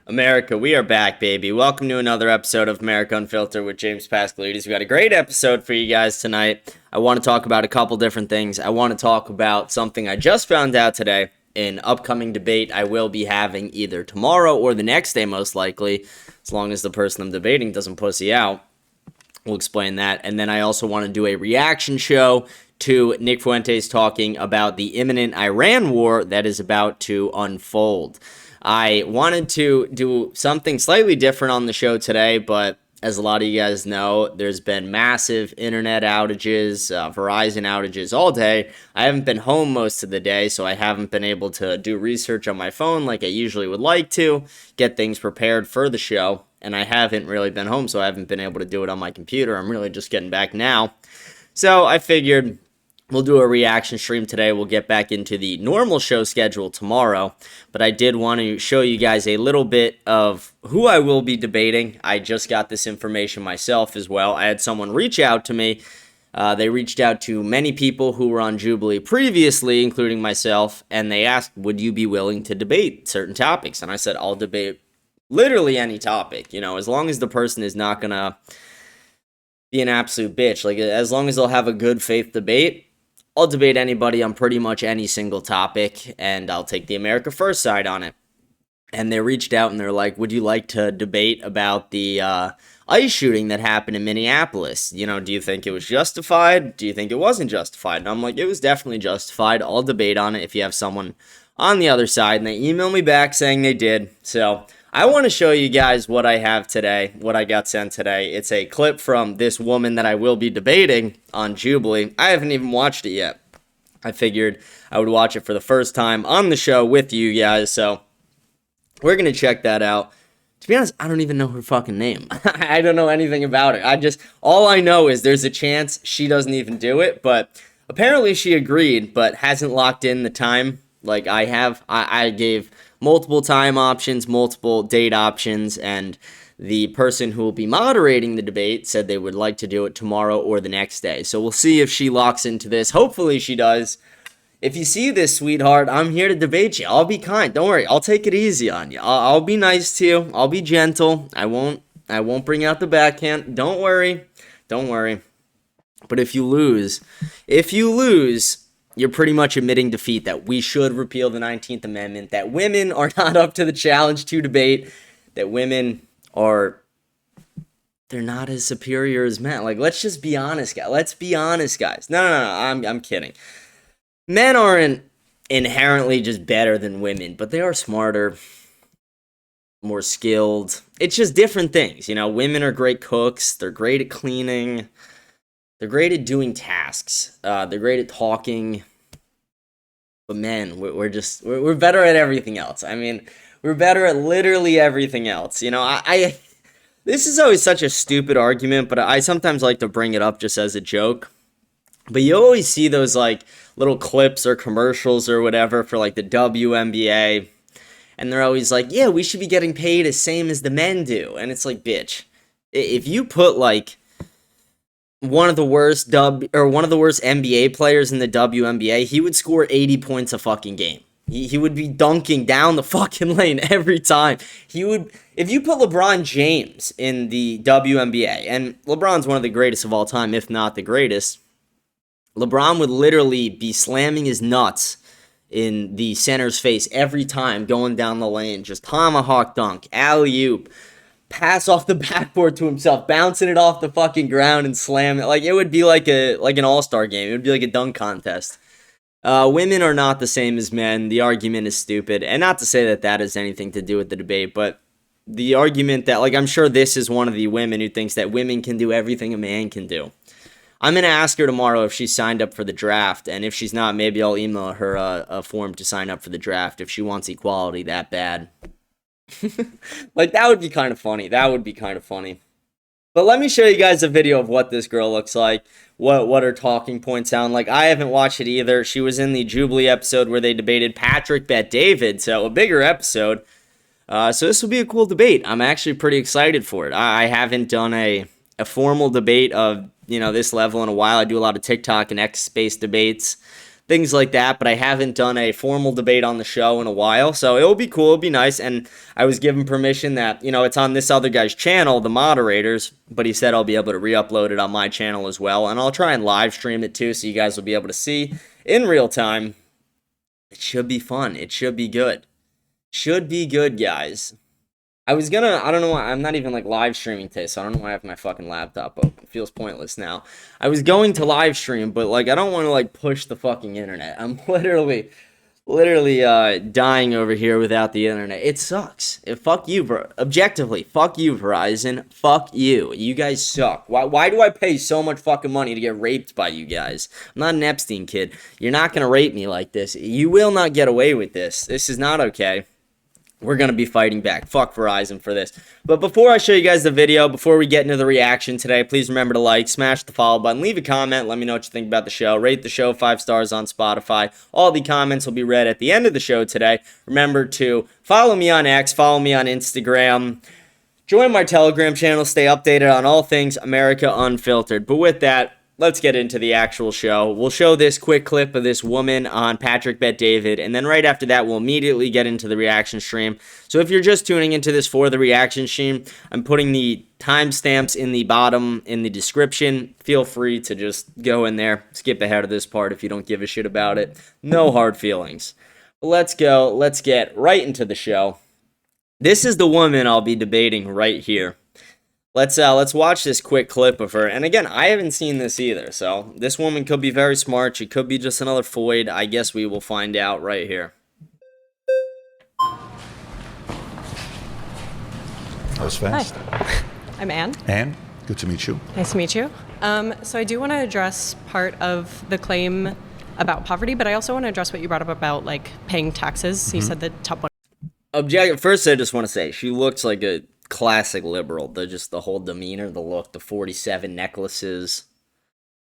America, we are back, baby. Welcome to another episode of America Unfiltered with James Pascalidis. We got a great episode for you guys tonight. I want to talk about a couple different things. I want to talk about something I just found out today, an upcoming debate I will be having either tomorrow or the next day, most likely, as long as the person I'm debating doesn't pussy out. We'll explain that. And then I also want to do a reaction show to Nick Fuentes talking about the imminent Iran war that is about to unfold. I wanted to do something slightly different on the show today, but as a lot of you guys know, there's been massive internet outages, Verizon outages all day. I haven't been home most of the day, so I haven't been able to do research on my phone like I usually would like to, get things prepared for the show, and I haven't really been home, so I haven't been able to do it on my computer. I'm really just getting back now. So I figured we'll do a reaction stream today. We'll get back into the normal show schedule tomorrow. But I did want to show you guys a little bit of who I will be debating. I just got this information myself as well. I had someone reach out to me. They reached out to many people who were on Jubilee previously, including myself, and they asked, would you be willing to debate certain topics? And I said, I'll debate literally any topic, as long as the person is not going to be an absolute bitch. Like, as long as they'll have a good faith debate, I'll debate anybody on pretty much any single topic, and I'll take the America First side on it. And they reached out and they're like, would you like to debate about the ICE shooting that happened in Minneapolis? Do you think it was justified? Do you think it wasn't justified? And I'm like, it was definitely justified. I'll debate on it if you have someone on the other side. And they emailed me back saying they did. So I want to show you guys what I have today, what I got sent today. It's a clip from this woman that I will be debating on Jubilee. I haven't even watched it yet. I figured I would watch it for the first time on the show with you guys, so we're going to check that out. To be honest, I don't even know her fucking name. I don't know anything about her. All I know is there's a chance she doesn't even do it, but apparently she agreed, but hasn't locked in the time like I have. I gave multiple time options, multiple date options, and the person who will be moderating the debate said they would like to do it tomorrow or the next day. So we'll see if she locks into this. Hopefully she does. If you see this, sweetheart, I'm here to debate you. I'll be kind. Don't worry. I'll take it easy on you. I'll be nice to you. I'll be gentle. I won't bring out the backhand. Don't worry. Don't worry. But if you lose, you're pretty much admitting defeat, that we should repeal the 19th Amendment, that women are not up to the challenge to debate, that women they're not as superior as men. Like, let's just be honest, guys. Let's be honest, guys. No, I'm kidding. Men aren't inherently just better than women, but they are smarter, more skilled. It's just different things, Women are great cooks. They're great at cleaning. They're great at doing tasks. They're great at talking. But men, we're better at everything else. I mean, we're better at literally everything else. This is always such a stupid argument, but I sometimes like to bring it up just as a joke. But you always see those like little clips or commercials or whatever for like the WNBA, and they're always like, "Yeah, we should be getting paid the same as the men do." And it's like, bitch, if you put like one of the worst NBA players in the WNBA, he would score 80 points a fucking game. He would be dunking down the fucking lane every time. If you put LeBron James in the WNBA, and LeBron's one of the greatest of all time, if not the greatest, LeBron would literally be slamming his nuts in the center's face every time going down the lane, just tomahawk dunk, alley-oop, pass off the backboard to himself, bouncing it off the fucking ground and slam it. Like, it would be like an all-star game. It would be like a dunk contest. Women are not the same as men. The argument is stupid. And not to say that that has anything to do with the debate, but the argument that, like, I'm sure this is one of the women who thinks that women can do everything a man can do. I'm going to ask her tomorrow if she's signed up for the draft, and if she's not, maybe I'll email her a form to sign up for the draft if she wants equality that bad. Like, that would be kind of funny. But let me show you guys a video of what this girl looks like, what her talking points sound like. I haven't watched it either. She was in the Jubilee episode where they debated Patrick Bet David, so a bigger episode. So this will be a cool debate. I'm actually pretty excited for it. I haven't done a formal debate of this level in a while. I do a lot of TikTok and X-based debates. things like that, but I haven't done a formal debate on the show in a while, so it'll be cool, it'll be nice, and I was given permission that, you know, it's on this other guy's channel, the moderators, but he said I'll be able to re-upload it on my channel as well, and I'll try and live stream it too, so you guys will be able to see in real time. It should be fun, it should be good. Should be good, guys. I don't know why, I'm not even like live streaming today, so I don't know why I have my fucking laptop open. It feels pointless now. I was going to live stream, but like I don't want to like push the fucking internet. I'm literally dying over here without the internet. It sucks. Fuck you, bro. Objectively, fuck you, Verizon. Fuck you. You guys suck. Why do I pay so much fucking money to get raped by you guys? I'm not an Epstein kid. You're not gonna rape me like this. You will not get away with this. This is not okay. We're going to be fighting back. Fuck Verizon for this. But before I show you guys the video, before we get into the reaction today, please remember to like, smash the follow button, leave a comment, let me know what you think about the show, rate the show 5 stars on Spotify. All the comments will be read at the end of the show today. Remember to follow me on X, follow me on Instagram, join my Telegram channel, stay updated on all things America Unfiltered. But with that, let's get into the actual show. We'll show this quick clip of this woman on Patrick Bet David, and then right after that, we'll immediately get into the reaction stream. So if you're just tuning into this for the reaction stream, I'm putting the timestamps in the bottom in the description. Feel free to just go in there, skip ahead of this part if you don't give a shit about it. No hard feelings. Let's go. Let's get right into the show. This is the woman I'll be debating right here. Let's watch this quick clip of her. And again, I haven't seen this either. So this woman could be very smart. She could be just another Foyd. I guess we will find out right here. That was fast. Hi, I'm Anne. Anne, good to meet you. Nice to meet you. So I do want to address part of the claim about poverty, but I also want to address what you brought up about like paying taxes. You said the top one. First, I just want to say she looks like a classic liberal. The whole demeanor, the look, the 47 necklaces.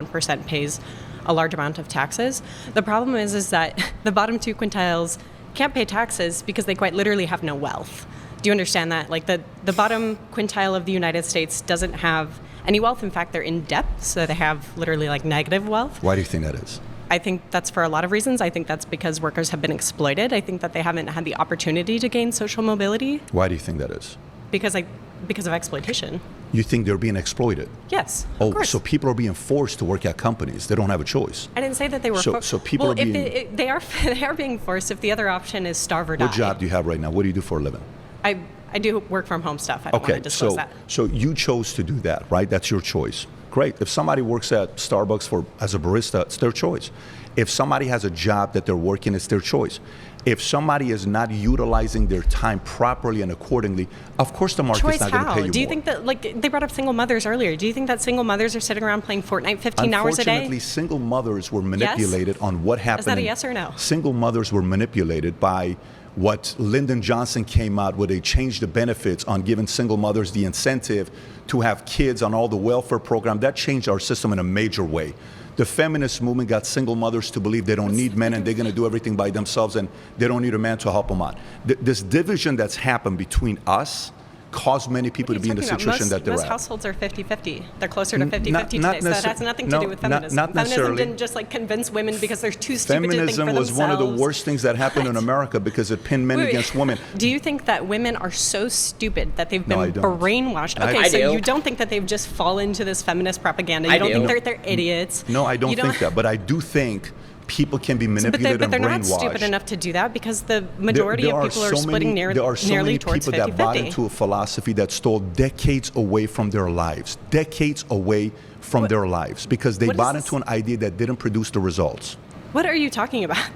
1% pays a large amount of taxes. The problem is that the bottom 2 quintiles can't pay taxes because they quite literally have no wealth. Do you understand that? Like the bottom quintile of the United States doesn't have any wealth. In fact, they're in debt, so they have literally like negative wealth. Why do you think that is? I think that's for a lot of reasons. I think that's because workers have been exploited. I think that they haven't had the opportunity to gain social mobility. Why do you think that is? Because of exploitation. You think they're being exploited? Yes, of course. So people are being forced to work at companies. They don't have a choice. I didn't say that they were forced. So people are being... they are being forced if the other option is starve or die. What job do you have right now? What do you do for a living? I do work from home stuff. I don't want to disclose that. So you chose to do that, right? That's your choice. Great. If somebody works at Starbucks as a barista, it's their choice. If somebody has a job that they're working, it's their choice. If somebody is not utilizing their time properly and accordingly, of course the market's not going to pay you more. Do you think that, like, they brought up single mothers earlier. Do you think that single mothers are sitting around playing Fortnite 15 hours a day? Unfortunately, single mothers were manipulated on what happened. Is that a yes or no? Single mothers were manipulated by what Lyndon Johnson came out with. They changed the benefits on giving single mothers the incentive to have kids on all the welfare program. That changed our system in a major way. The feminist movement got single mothers to believe they don't need men and they're going to do everything by themselves and they don't need a man to help them out. This division that's happened between us caused many people to be in the situation that they're at. Most households are 50-50. They're closer to 50-50 today, so that has nothing to do with feminism. Not necessarily. Feminism didn't just like convince women because they're too stupid to think for themselves. Feminism was one of the worst things that happened in America because it pinned men against women. Do you think that women are so stupid that they've been brainwashed? Okay, so you don't think that they've just fallen into this feminist propaganda? You don't think they're idiots? No, I don't think that, but I do think people can be manipulated and brainwashed. But they're not stupid enough to do that because the majority of people are splitting nearly towards 50-50. There are so many people that bought into a philosophy that stole decades away from their lives. Decades away from their lives because they bought into an idea that didn't produce the results. What are you talking about?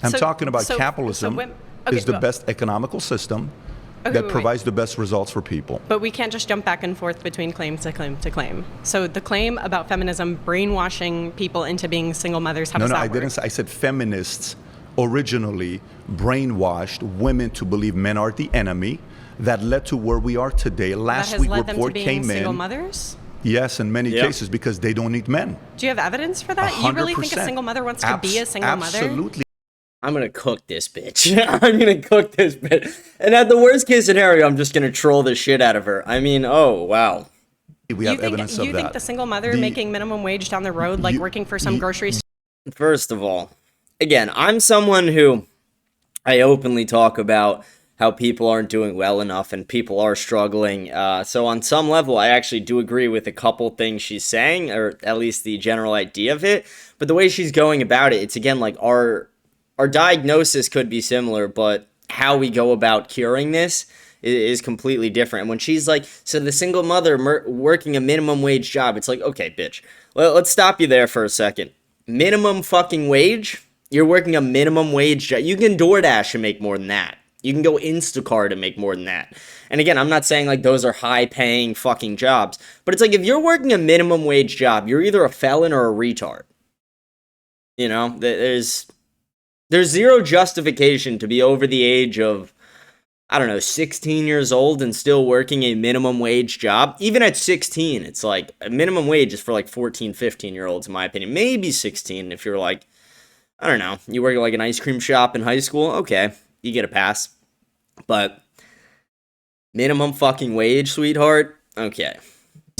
I'm talking about capitalism is the best economical system that provides the best results for people. But we can't just jump back and forth between claim to claim to claim. So the claim about feminism brainwashing people into being single mothers, how does that work? No, I didn't say. I said feminists originally brainwashed women to believe men are the enemy. That led to where we are today. Last week, report came in. Single mothers? Yes, in many cases, because they don't need men. Do you have evidence for that? 100%. You really think a single mother wants to be a single mother? Absolutely. I'm going to cook this bitch. I'm going to cook this bitch. And at the worst case scenario, I'm just going to troll the shit out of her. I mean, oh, wow. We have evidence of that. You think the single mother making minimum wage down the road, like working for some grocery store? First of all, again, I'm someone who I openly talk about how people aren't doing well enough and people are struggling. So on some level, I actually do agree with a couple things she's saying, or at least the general idea of it. But the way she's going about it, it's again like our diagnosis could be similar, but how we go about curing this is completely different. And when she's like, so the single mother working a minimum wage job, it's like, okay, bitch, let's stop you there for a second. Minimum fucking wage? You're working a minimum wage job. You can DoorDash and make more than that. You can go Instacart and make more than that. And again, I'm not saying like those are high paying fucking jobs, but it's like if you're working a minimum wage job, you're either a felon or a retard. You know, there's zero justification to be over the age of, I don't know, 16 years old and still working a minimum wage job. Even at 16, it's like a minimum wage is for like 14, 15-year-olds, in my opinion. Maybe 16 if you're like, I don't know, you work at like an ice cream shop in high school. Okay, you get a pass. But minimum fucking wage, sweetheart? Okay.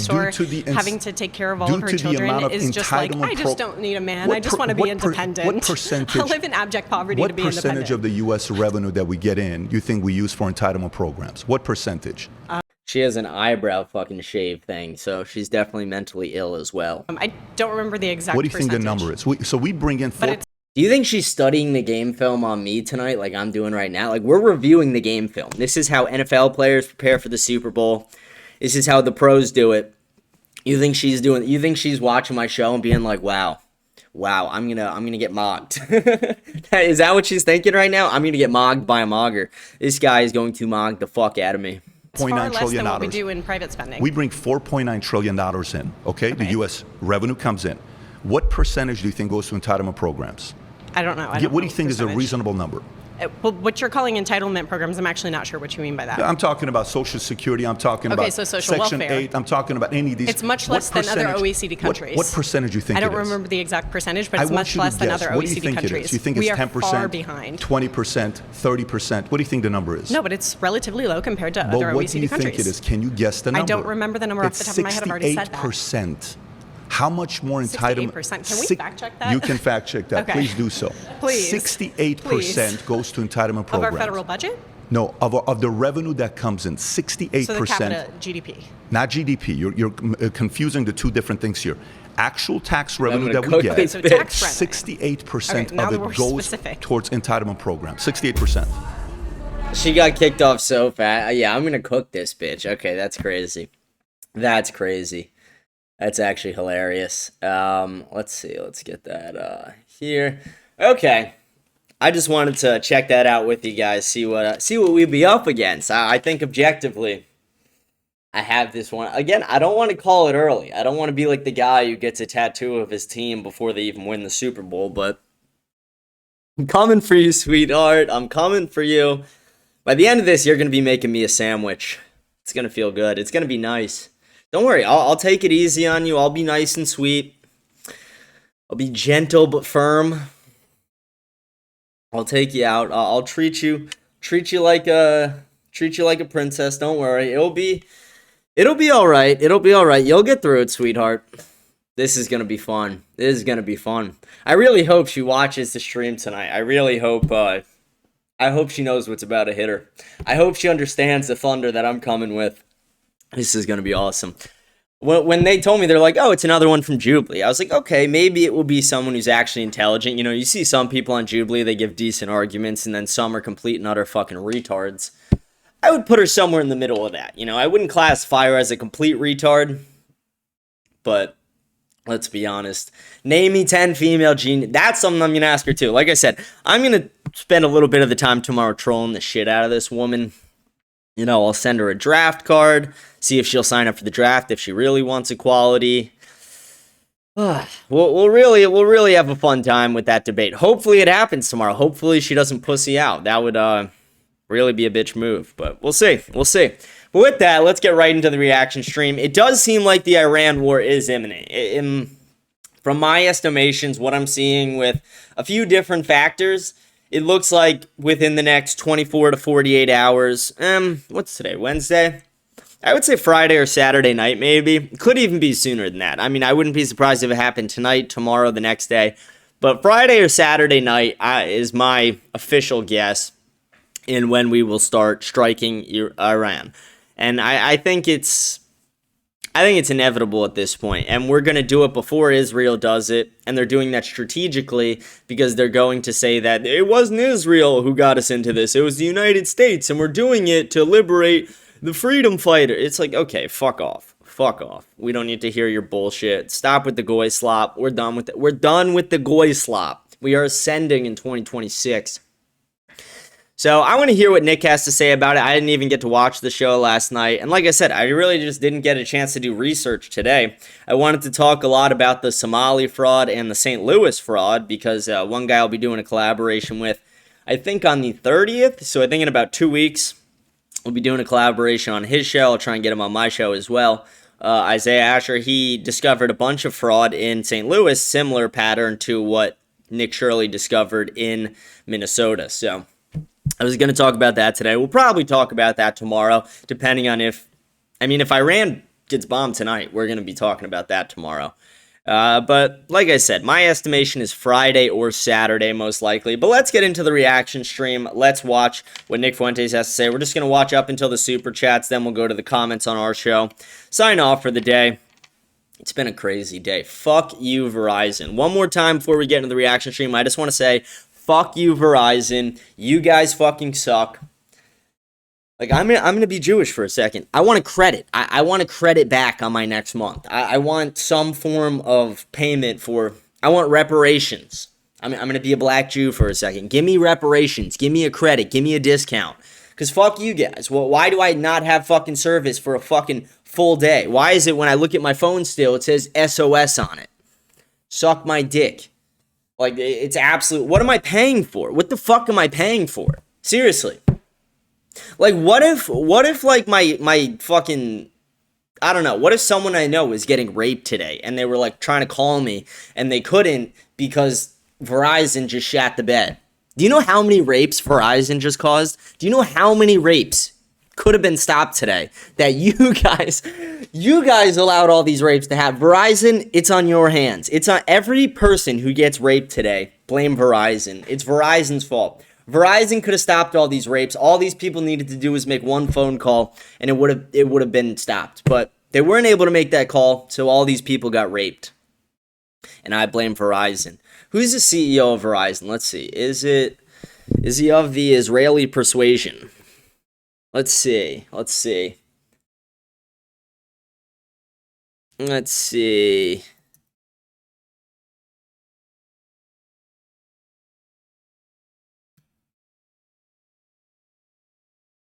Or having to take care of all of her children is just like, I just don't need a man. I just want to be independent. What percentage? I'll live in abject poverty to be independent. What percentage of the U.S. revenue that we get in you think we use for entitlement programs? What percentage? She has an eyebrow fucking shave thing, so she's definitely mentally ill as well. I don't remember the exact percentage. What do you think the number is? So we bring in... Do you think she's studying the game film on me tonight like I'm doing right now? Like, we're reviewing the game film. This is how NFL players prepare for the Super Bowl. This is how the pros do it. You think she's watching my show and being like, wow, I'm gonna get mogged. Is that what she's thinking right now? I'm gonna get mogged by a mogger. This guy is going to mog the fuck out of me. It's far less than what we do in private spending. We bring $4.9 trillion in, okay? The U.S. revenue comes in. What percentage do you think goes to entitlement programs? I don't know. What do you think is a reasonable number? Well, what you're calling entitlement programs, I'm actually not sure what you mean by that. Yeah, I'm talking about Social Security. I'm talking about so social Section welfare. 8. I'm talking about any of these. It's much less than other OECD countries. What percentage do you think it is? I don't remember the exact percentage, but it's much less than other OECD countries. Do you think it's 10%? We are far behind. 20%? 30%? What do you think the number is? No, but it's relatively low compared to other OECD countries. What do you think it is? Can you guess the number? I don't remember the number off the top of my head. I've already said that. 68%. How much more entitlement? 68%. Can we fact check that? You can fact check that. Okay. Please do so. Please. 68% goes to entitlement programs. Of our federal budget? No, of the revenue that comes in, 68%. So the capita GDP. Not GDP. You're confusing the two different things here. Actual tax revenue that we get, okay, so tax revenue. 68% of it goes towards entitlement programs. 68%. She got kicked off so fast. Yeah, I'm gonna cook this bitch. Okay, that's crazy. That's crazy. That's actually hilarious. Let's see. Let's get that here. Okay. I just wanted to check that out with you guys. See what we'd be up against. I think objectively, I have this one. Again, I don't want to call it early. I don't want to be like the guy who gets a tattoo of his team before they even win the Super Bowl. But I'm coming for you, sweetheart. I'm coming for you. By the end of this, you're going to be making me a sandwich. It's going to feel good. It's going to be nice. Don't worry, I'll take it easy on you. I'll be nice and sweet. I'll be gentle but firm. I'll take you out. I'll treat you like a princess. Don't worry. It'll be all right. It'll be all right. You'll get through it, sweetheart. This is gonna be fun. This is gonna be fun. I really hope she watches the stream tonight. I really hope. I hope she knows what's about to hit her. I hope she understands the thunder that I'm coming with. This is going to be awesome. When they told me, they're like, oh, it's another one from Jubilee. I was like, okay, maybe it will be someone who's actually intelligent. You know, you see some people on Jubilee, they give decent arguments, and then some are complete and utter fucking retards. I would put her somewhere in the middle of that. You know, I wouldn't classify her as a complete retard, but let's be honest. Name me 10 female genius. That's something I'm going to ask her too. Like I said, I'm going to spend a little bit of the time tomorrow trolling the shit out of this woman. You know, I'll send her a draft card, see if she'll sign up for the draft if she really wants equality. We'll really have a fun time with that debate. Hopefully it happens tomorrow. Hopefully she doesn't pussy out. That would really be a bitch move, but we'll see. We'll see. But with that, let's get right into the reaction stream. It does seem like the Iran war is imminent. From my estimations, what I'm seeing with a few different factors, it looks like within the next 24 to 48 hours, what's today, Wednesday? I would say Friday or Saturday night, maybe. Could even be sooner than that. I mean, I wouldn't be surprised if it happened tonight, tomorrow, the next day. But Friday or Saturday night is my official guess in when we will start striking Iran. And I think it's inevitable at this point, and we're going to do it before Israel does it, and they're doing that strategically because they're going to say that it wasn't Israel who got us into this, it was the United States, and we're doing it to liberate the freedom fighter. It's like, okay, fuck off. We don't need to hear your bullshit. Stop with the goy slop. We're done with it. We're done with the goy slop. We are ascending in 2026. So I want to hear what Nick has to say about it. I didn't even get to watch the show last night. And like I said, I really just didn't get a chance to do research today. I wanted to talk a lot about the Somali fraud and the St. Louis fraud because one guy I'll be doing a collaboration with, I think on the 30th. So I think in about 2 weeks, we'll be doing a collaboration on his show. I'll try and get him on my show as well. Isaiah Asher, he discovered a bunch of fraud in St. Louis, similar pattern to what Nick Shirley discovered in Minnesota. So I was going to talk about that today. We'll probably talk about that tomorrow, depending on if Iran gets bombed tonight, we're going to be talking about that tomorrow. But like I said, my estimation is Friday or Saturday, most likely. But let's get into the reaction stream. Let's watch what Nick Fuentes has to say. We're just going to watch up until the super chats, then we'll go to the comments on our show. Sign off for the day. It's been a crazy day. Fuck you, Verizon. One more time before we get into the reaction stream, I just want to say, fuck you, Verizon. You guys fucking suck. Like, I'm gonna be Jewish for a second. I want a credit. I want a credit back on my next month. I want some form of payment for... I want reparations. I'm gonna be a black Jew for a second. Give me reparations. Give me a credit. Give me a discount. Because fuck you guys. Well, why do I not have fucking service for a fucking full day? Why is it when I look at my phone still, it says SOS on it? Suck my dick. Like, it's absolute... What am I paying for? What the fuck am I paying for? Seriously. Like, what if like, my fucking... I don't know. What if someone I know was getting raped today, and they were, like, trying to call me, and they couldn't because Verizon just shat the bed? Do you know how many rapes Verizon just caused? Do you know how many rapes could have been stopped today that you guys allowed all these rapes to have? Verizon, it's on your hands. It's on every person who gets raped today. Blame Verizon. It's Verizon's fault. Verizon could have stopped all these rapes. All these people needed to do was make one phone call, and it would have been stopped. But they weren't able to make that call, so all these people got raped. And I blame Verizon. Who's the CEO of Verizon? Let's see. Is he of the Israeli persuasion? Let's see.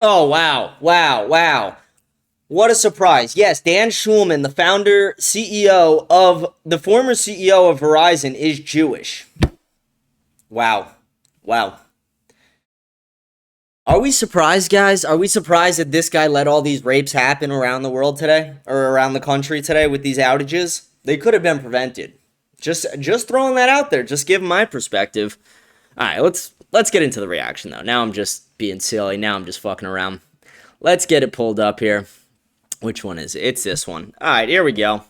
Oh, wow. What a surprise. Yes, Dan Schulman, the former CEO of Verizon, is Jewish. Wow. Are we surprised, guys? Are we surprised that this guy let all these rapes happen around the world today? Or around the country today with these outages? They could have been prevented. Just throwing that out there. Just giving my perspective. Alright, let's get into the reaction, though. Now I'm just being silly. Now I'm just fucking around. Let's get it pulled up here. Which one is it? It's this one. Alright, here we go.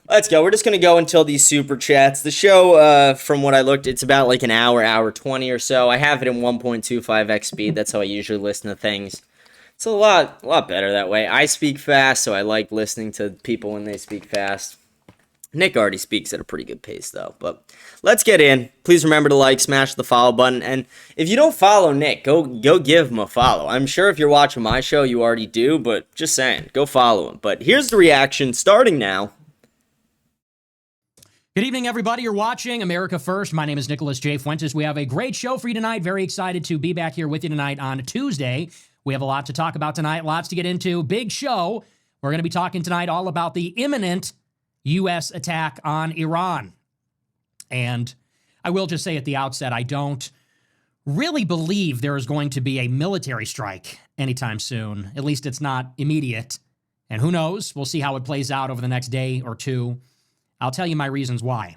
Let's go. We're just going to go until these super chats. The show, from what I looked, it's about like an hour 20 or so. I have it in 1.25x speed. That's how I usually listen to things. It's a lot better that way. I speak fast, so I like listening to people when they speak fast. Nick already speaks at a pretty good pace, though. But let's get in. Please remember to like, smash the follow button. And if you don't follow Nick, go give him a follow. I'm sure if you're watching my show, you already do. But just saying, go follow him. But here's the reaction starting now. Good evening, everybody. You're watching America First. My name is Nicholas J. Fuentes. We have a great show for you tonight. Very excited to be back here with you tonight on Tuesday. We have a lot to talk about tonight, lots to get into. Big show. We're going to be talking tonight all about the imminent U.S. attack on Iran. And I will just say at the outset, I don't really believe there is going to be a military strike anytime soon. At least it's not immediate. And who knows? We'll see how it plays out over the next day or two. I'll tell you my reasons why.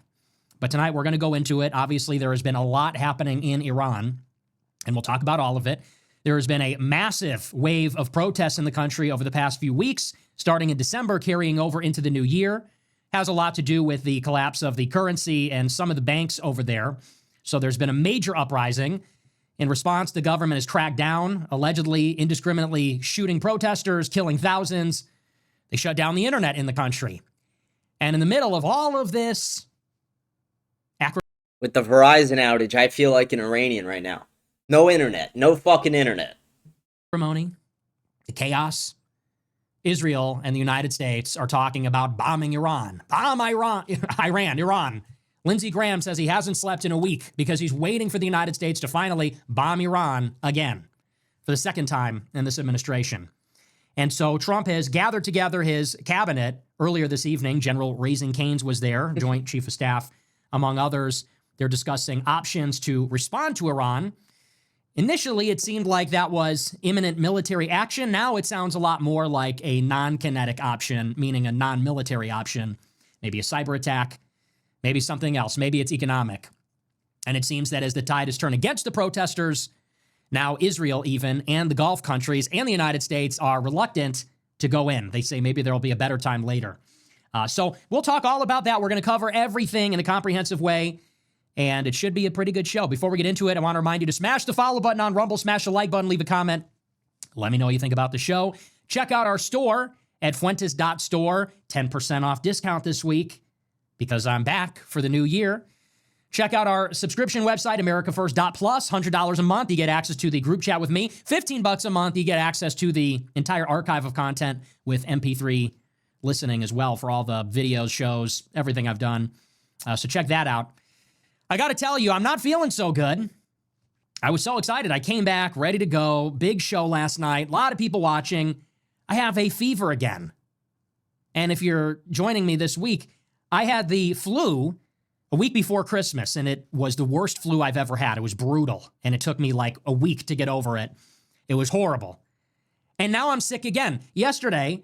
But tonight we're going to go into it. Obviously, there has been a lot happening in Iran, and we'll talk about all of it. There has been a massive wave of protests in the country over the past few weeks, starting in December, carrying over into the new year. has a lot to do with the collapse of the currency and some of the banks over there. So there's been a major uprising. In response, the government has cracked down, allegedly indiscriminately shooting protesters, killing thousands. They shut down the internet in the country. And in the middle of all of this, with the Verizon outage, I feel like an Iranian right now. No internet. No fucking internet. Acrimony, the chaos, Israel and the United States are talking about bombing Iran. Bomb Iran. Lindsey Graham says he hasn't slept in a week because he's waiting for the United States to finally bomb Iran again for the second time in this administration. And so Trump has gathered together his cabinet earlier this evening. General Raising Cane's was there, Joint Chief of Staff, among others. They're discussing options to respond to Iran. Initially, it seemed like that was imminent military action. Now it sounds a lot more like a non-kinetic option, meaning a non-military option, maybe a cyber attack, maybe something else. Maybe it's economic. And it seems that as the tide has turned against the protesters, now Israel even and the Gulf countries and the United States are reluctant to go in. They say maybe there will be a better time later. So we'll talk all about that. We're going to cover everything in a comprehensive way. And it should be a pretty good show. Before we get into it, I want to remind you to smash the follow button on Rumble, smash the like button, leave a comment. Let me know what you think about the show. Check out our store at Fuentes.store. 10% off discount this week because I'm back for the new year. Check out our subscription website, AmericaFirst.plus. $100 a month, you get access to the group chat with me. $15 a month, you get access to the entire archive of content with MP3 listening as well for all the videos, shows, everything I've done. So check that out. I got to tell you, I'm not feeling so good. I was so excited. I came back ready to go. Big show last night. A lot of people watching. I have a fever again. And if you're joining me this week, I had the flu a week before Christmas, and it was the worst flu I've ever had. It was brutal, and it took me like a week to get over it. It was horrible. And now I'm sick again. Yesterday,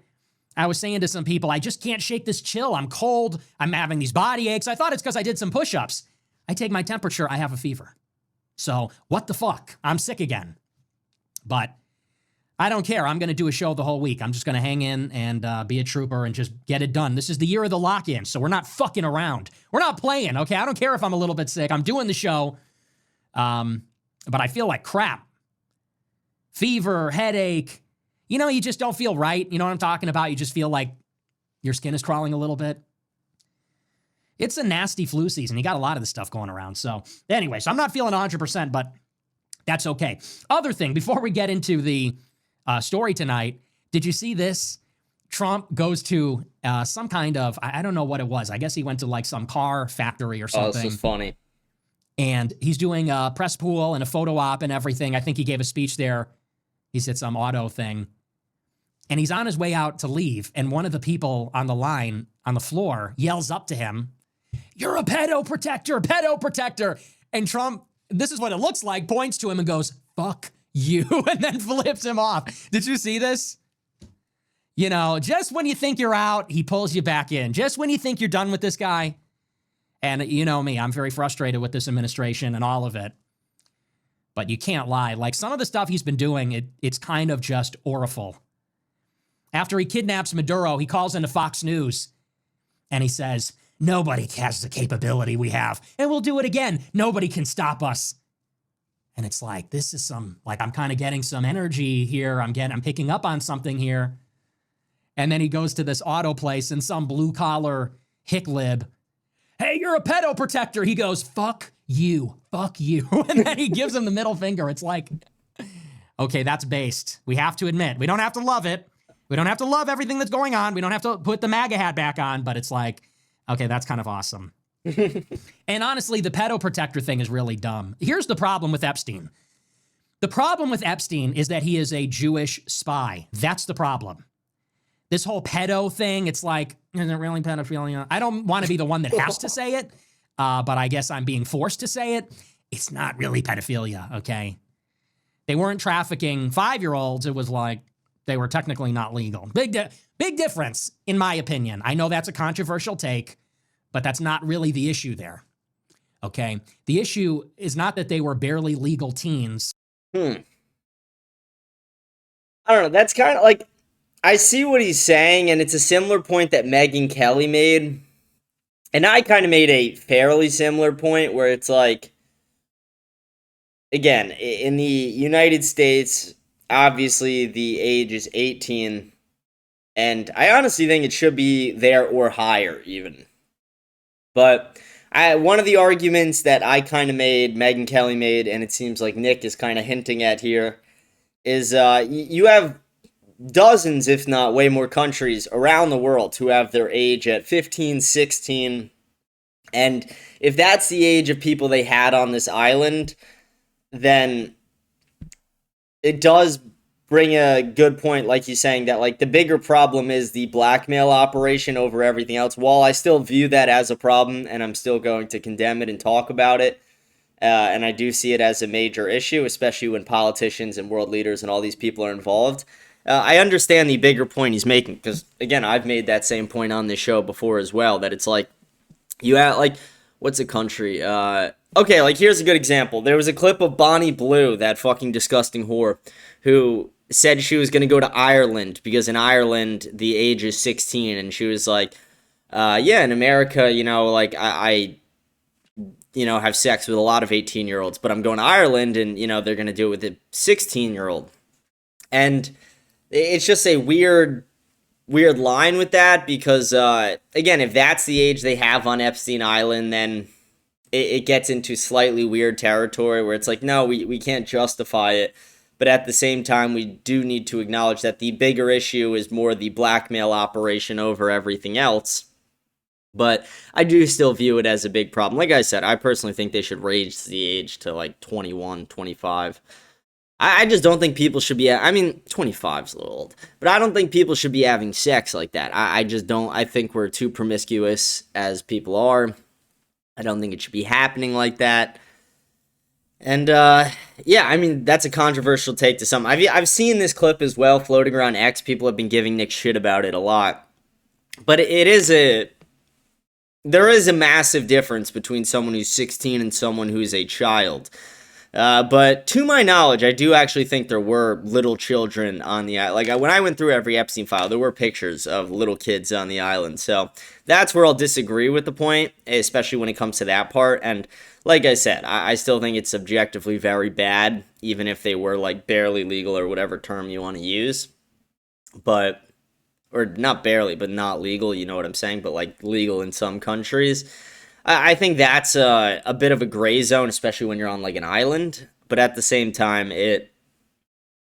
I was saying to some people, I just can't shake this chill. I'm cold. I'm having these body aches. I thought it's because I did some push-ups. I take my temperature, I have a fever. So what the fuck? I'm sick again. But I don't care. I'm going to do a show the whole week. I'm just going to hang in and be a trooper and just get it done. This is the year of the lock-in, so we're not fucking around. We're not playing, okay? I don't care if I'm a little bit sick. I'm doing the show, but I feel like crap. Fever, headache. You know, you just don't feel right. You know what I'm talking about? You just feel like your skin is crawling a little bit. It's a nasty flu season. You got a lot of this stuff going around. So anyway, so I'm not feeling 100%, but that's okay. Other thing, before we get into the story tonight, did you see this? Trump goes to some kind of, I don't know what it was. I guess he went to like some car factory or something. Oh, this is funny. And he's doing a press pool and a photo op and everything. I think he gave a speech there. He said some auto thing. And he's on his way out to leave. And one of the people on the line on the floor yells up to him, "You're a pedo protector. And Trump, this is what it looks like, points to him and goes, "Fuck you," and then flips him off. Did you see this? You know, just when you think you're out, he pulls you back in. Just when you think you're done with this guy. And you know me, I'm very frustrated with this administration and all of it. But you can't lie. Like some of the stuff he's been doing, it's kind of just awful. After he kidnaps Maduro, he calls into Fox News and he says, "Nobody has the capability we have, and we'll do it again. Nobody can stop us." And it's like, this is I'm kind of getting some energy here. I'm picking up on something here. And then he goes to this auto place and some blue collar hick lib, "Hey, you're a pedo protector." He goes, fuck you. And then he gives him the middle finger. It's like, okay, that's based. We have to admit, we don't have to love it. We don't have to love everything that's going on. We don't have to put the MAGA hat back on, but it's like, okay, that's kind of awesome. And honestly, the pedo protector thing is really dumb. Here's the problem with Epstein. The problem with Epstein is that he is a Jewish spy. That's the problem. This whole pedo thing, it's like, is it really pedophilia? I don't want to be the one that has to say it, but I guess I'm being forced to say it. It's not really pedophilia, okay? They weren't trafficking 5-year-olds. It was like they were technically not legal. Big difference, in my opinion. I know that's a controversial take, but that's not really the issue there, okay? The issue is not that they were barely legal teens. I don't know. That's kind of like, I see what he's saying, and it's a similar point that Megyn Kelly made And I kind of made a fairly similar point where it's like, again, in the United States, obviously the age is 18, and I honestly think it should be there or higher even. But one of the arguments that I kind of made, Megyn Kelly made, and it seems like Nick is kind of hinting at here, is you have dozens, if not way more countries around the world who have their age at 15, 16. And if that's the age of people they had on this island, then it does bring a good point, like you're saying, that like the bigger problem is the blackmail operation over everything else. While I still view that as a problem and I'm still going to condemn it and talk about it, and I do see it as a major issue, especially when politicians and world leaders and all these people are involved. I understand the bigger point he's making, because, again, I've made that same point on this show before as well, that it's like, you have, like, what's a country? Okay, like, here's a good example. There was a clip of Bonnie Blue, that fucking disgusting whore, who said she was going to go to Ireland, because in Ireland, the age is 16, and she was like, yeah, in America, you know, like, I have sex with a lot of 18-year-olds, but I'm going to Ireland, and, you know, they're going to do it with a 16-year-old. And it's just a weird line with that, because, again, if that's the age they have on Epstein Island, then it gets into slightly weird territory where it's like, no, we can't justify it. But at the same time, we do need to acknowledge that the bigger issue is more the blackmail operation over everything else. But I do still view it as a big problem. Like I said, I personally think they should raise the age to like 21, 25. I just don't think people should be, 25 is a little old, but I don't think people should be having sex like that. I just don't. I think we're too promiscuous as people are. I don't think it should be happening like that. And, yeah, I mean, that's a controversial take to some. I've seen this clip as well floating around X. People have been giving Nick shit about it a lot. But there is a massive difference between someone who's 16 and someone who's a child. But to my knowledge, I do actually think there were little children on the island. Like, when I went through every Epstein file, there were pictures of little kids on the island. So that's where I'll disagree with the point, especially when it comes to that part. And like I said, I still think it's subjectively very bad, even if they were, like, barely legal or whatever term you want to use. But, or not barely, but not legal, you know what I'm saying? But, like, legal in some countries. I think that's a bit of a gray zone, especially when you're on, like, an island. But at the same time,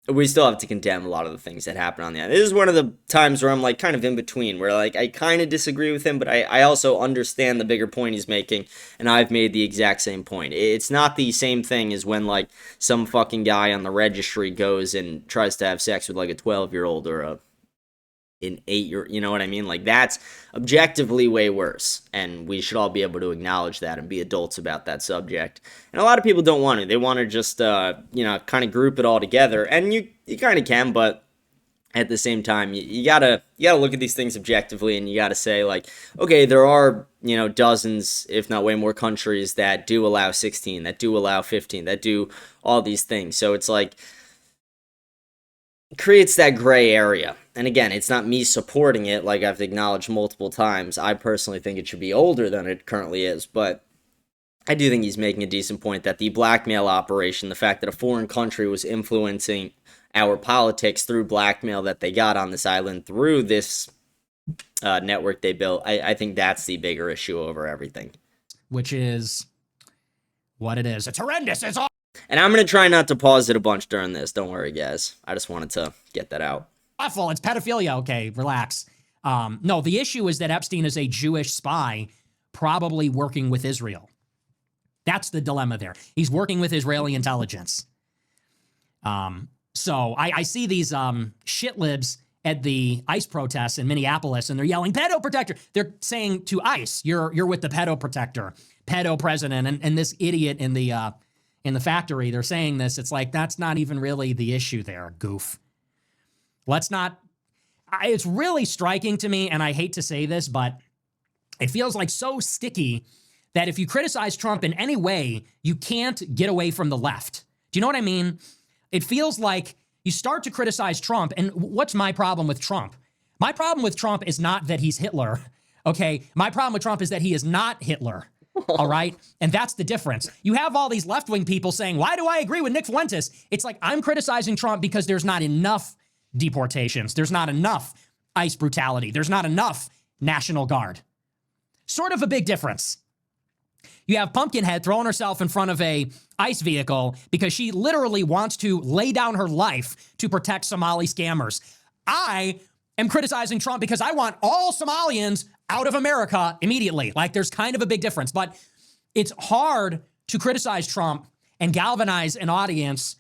we still have to condemn a lot of the things that happen on the island. This is one of the times where I'm, like, kind of in between, where, like, I kind of disagree with him, but I also understand the bigger point he's making, and I've made the exact same point. It's not the same thing as when, like, some fucking guy on the registry goes and tries to have sex with, like, a 12-year-old or an 8-year, you know what I mean? Like, that's objectively way worse, and we should all be able to acknowledge that and be adults about that subject. And a lot of people don't want to. They want to just, kind of group it all together, and you kind of can, but at the same time, you gotta look at these things objectively, and you gotta say, like, okay, there are, dozens, if not way more countries that do allow 16, that do allow 15, that do all these things. So it's like, it creates that gray area. And again, it's not me supporting it, like I've acknowledged multiple times. I personally think it should be older than it currently is, but I do think he's making a decent point that the blackmail operation, the fact that a foreign country was influencing our politics through blackmail that they got on this island through this network they built, I think that's the bigger issue over everything. Which is what it is. It's horrendous. It's awful. And I'm going to try not to pause it a bunch during this. Don't worry, guys. I just wanted to get that out. Awful. It's pedophilia. Okay, relax. No, the issue is that Epstein is a Jewish spy, probably working with Israel. That's the dilemma there. He's working with Israeli intelligence. So I see these shit libs at the ICE protests in Minneapolis, and they're yelling, pedo protector. They're saying to ICE, you're with the pedo protector, pedo president, and this idiot in the factory, they're saying this. It's like, that's not even really the issue there, goof. Let's not, it's really striking to me, and I hate to say this, but it feels like so sticky that if you criticize Trump in any way, you can't get away from the left. Do you know what I mean? It feels like you start to criticize Trump, and what's my problem with Trump? My problem with Trump is not that he's Hitler. Okay, my problem with Trump is that he is not Hitler. All right. And that's the difference. You have all these left-wing people saying, why do I agree with Nick Fuentes? It's like, I'm criticizing Trump because there's not enough deportations. There's not enough ICE brutality. There's not enough National Guard. Sort of a big difference. You have Pumpkinhead throwing herself in front of a ICE vehicle because she literally wants to lay down her life to protect Somali scammers. I am criticizing Trump because I want all Somalians out of America immediately. Like, there's kind of a big difference, but it's hard to criticize Trump and galvanize an audience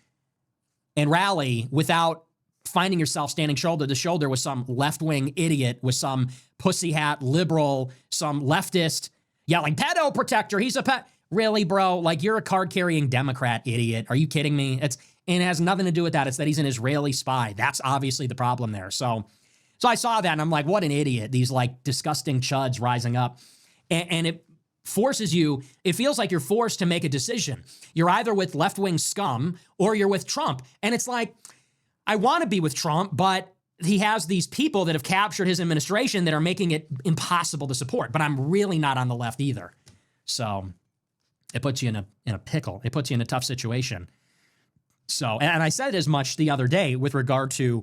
and rally without finding yourself standing shoulder to shoulder with some left-wing idiot, with some pussy hat liberal, some leftist yelling, pedo protector, he's a pet. Really, bro? Like, you're a card-carrying Democrat, idiot. Are you kidding me? And it has nothing to do with that. It's that he's an Israeli spy. That's obviously the problem there. So I saw that and I'm like, what an idiot. These like disgusting chuds rising up. And it forces you, it feels like you're forced to make a decision. You're either with left-wing scum or you're with Trump. And it's like, I want to be with Trump, but he has these people that have captured his administration that are making it impossible to support. But I'm really not on the left either. So it puts you in a pickle. It puts you in a tough situation. So, and I said as much the other day with regard to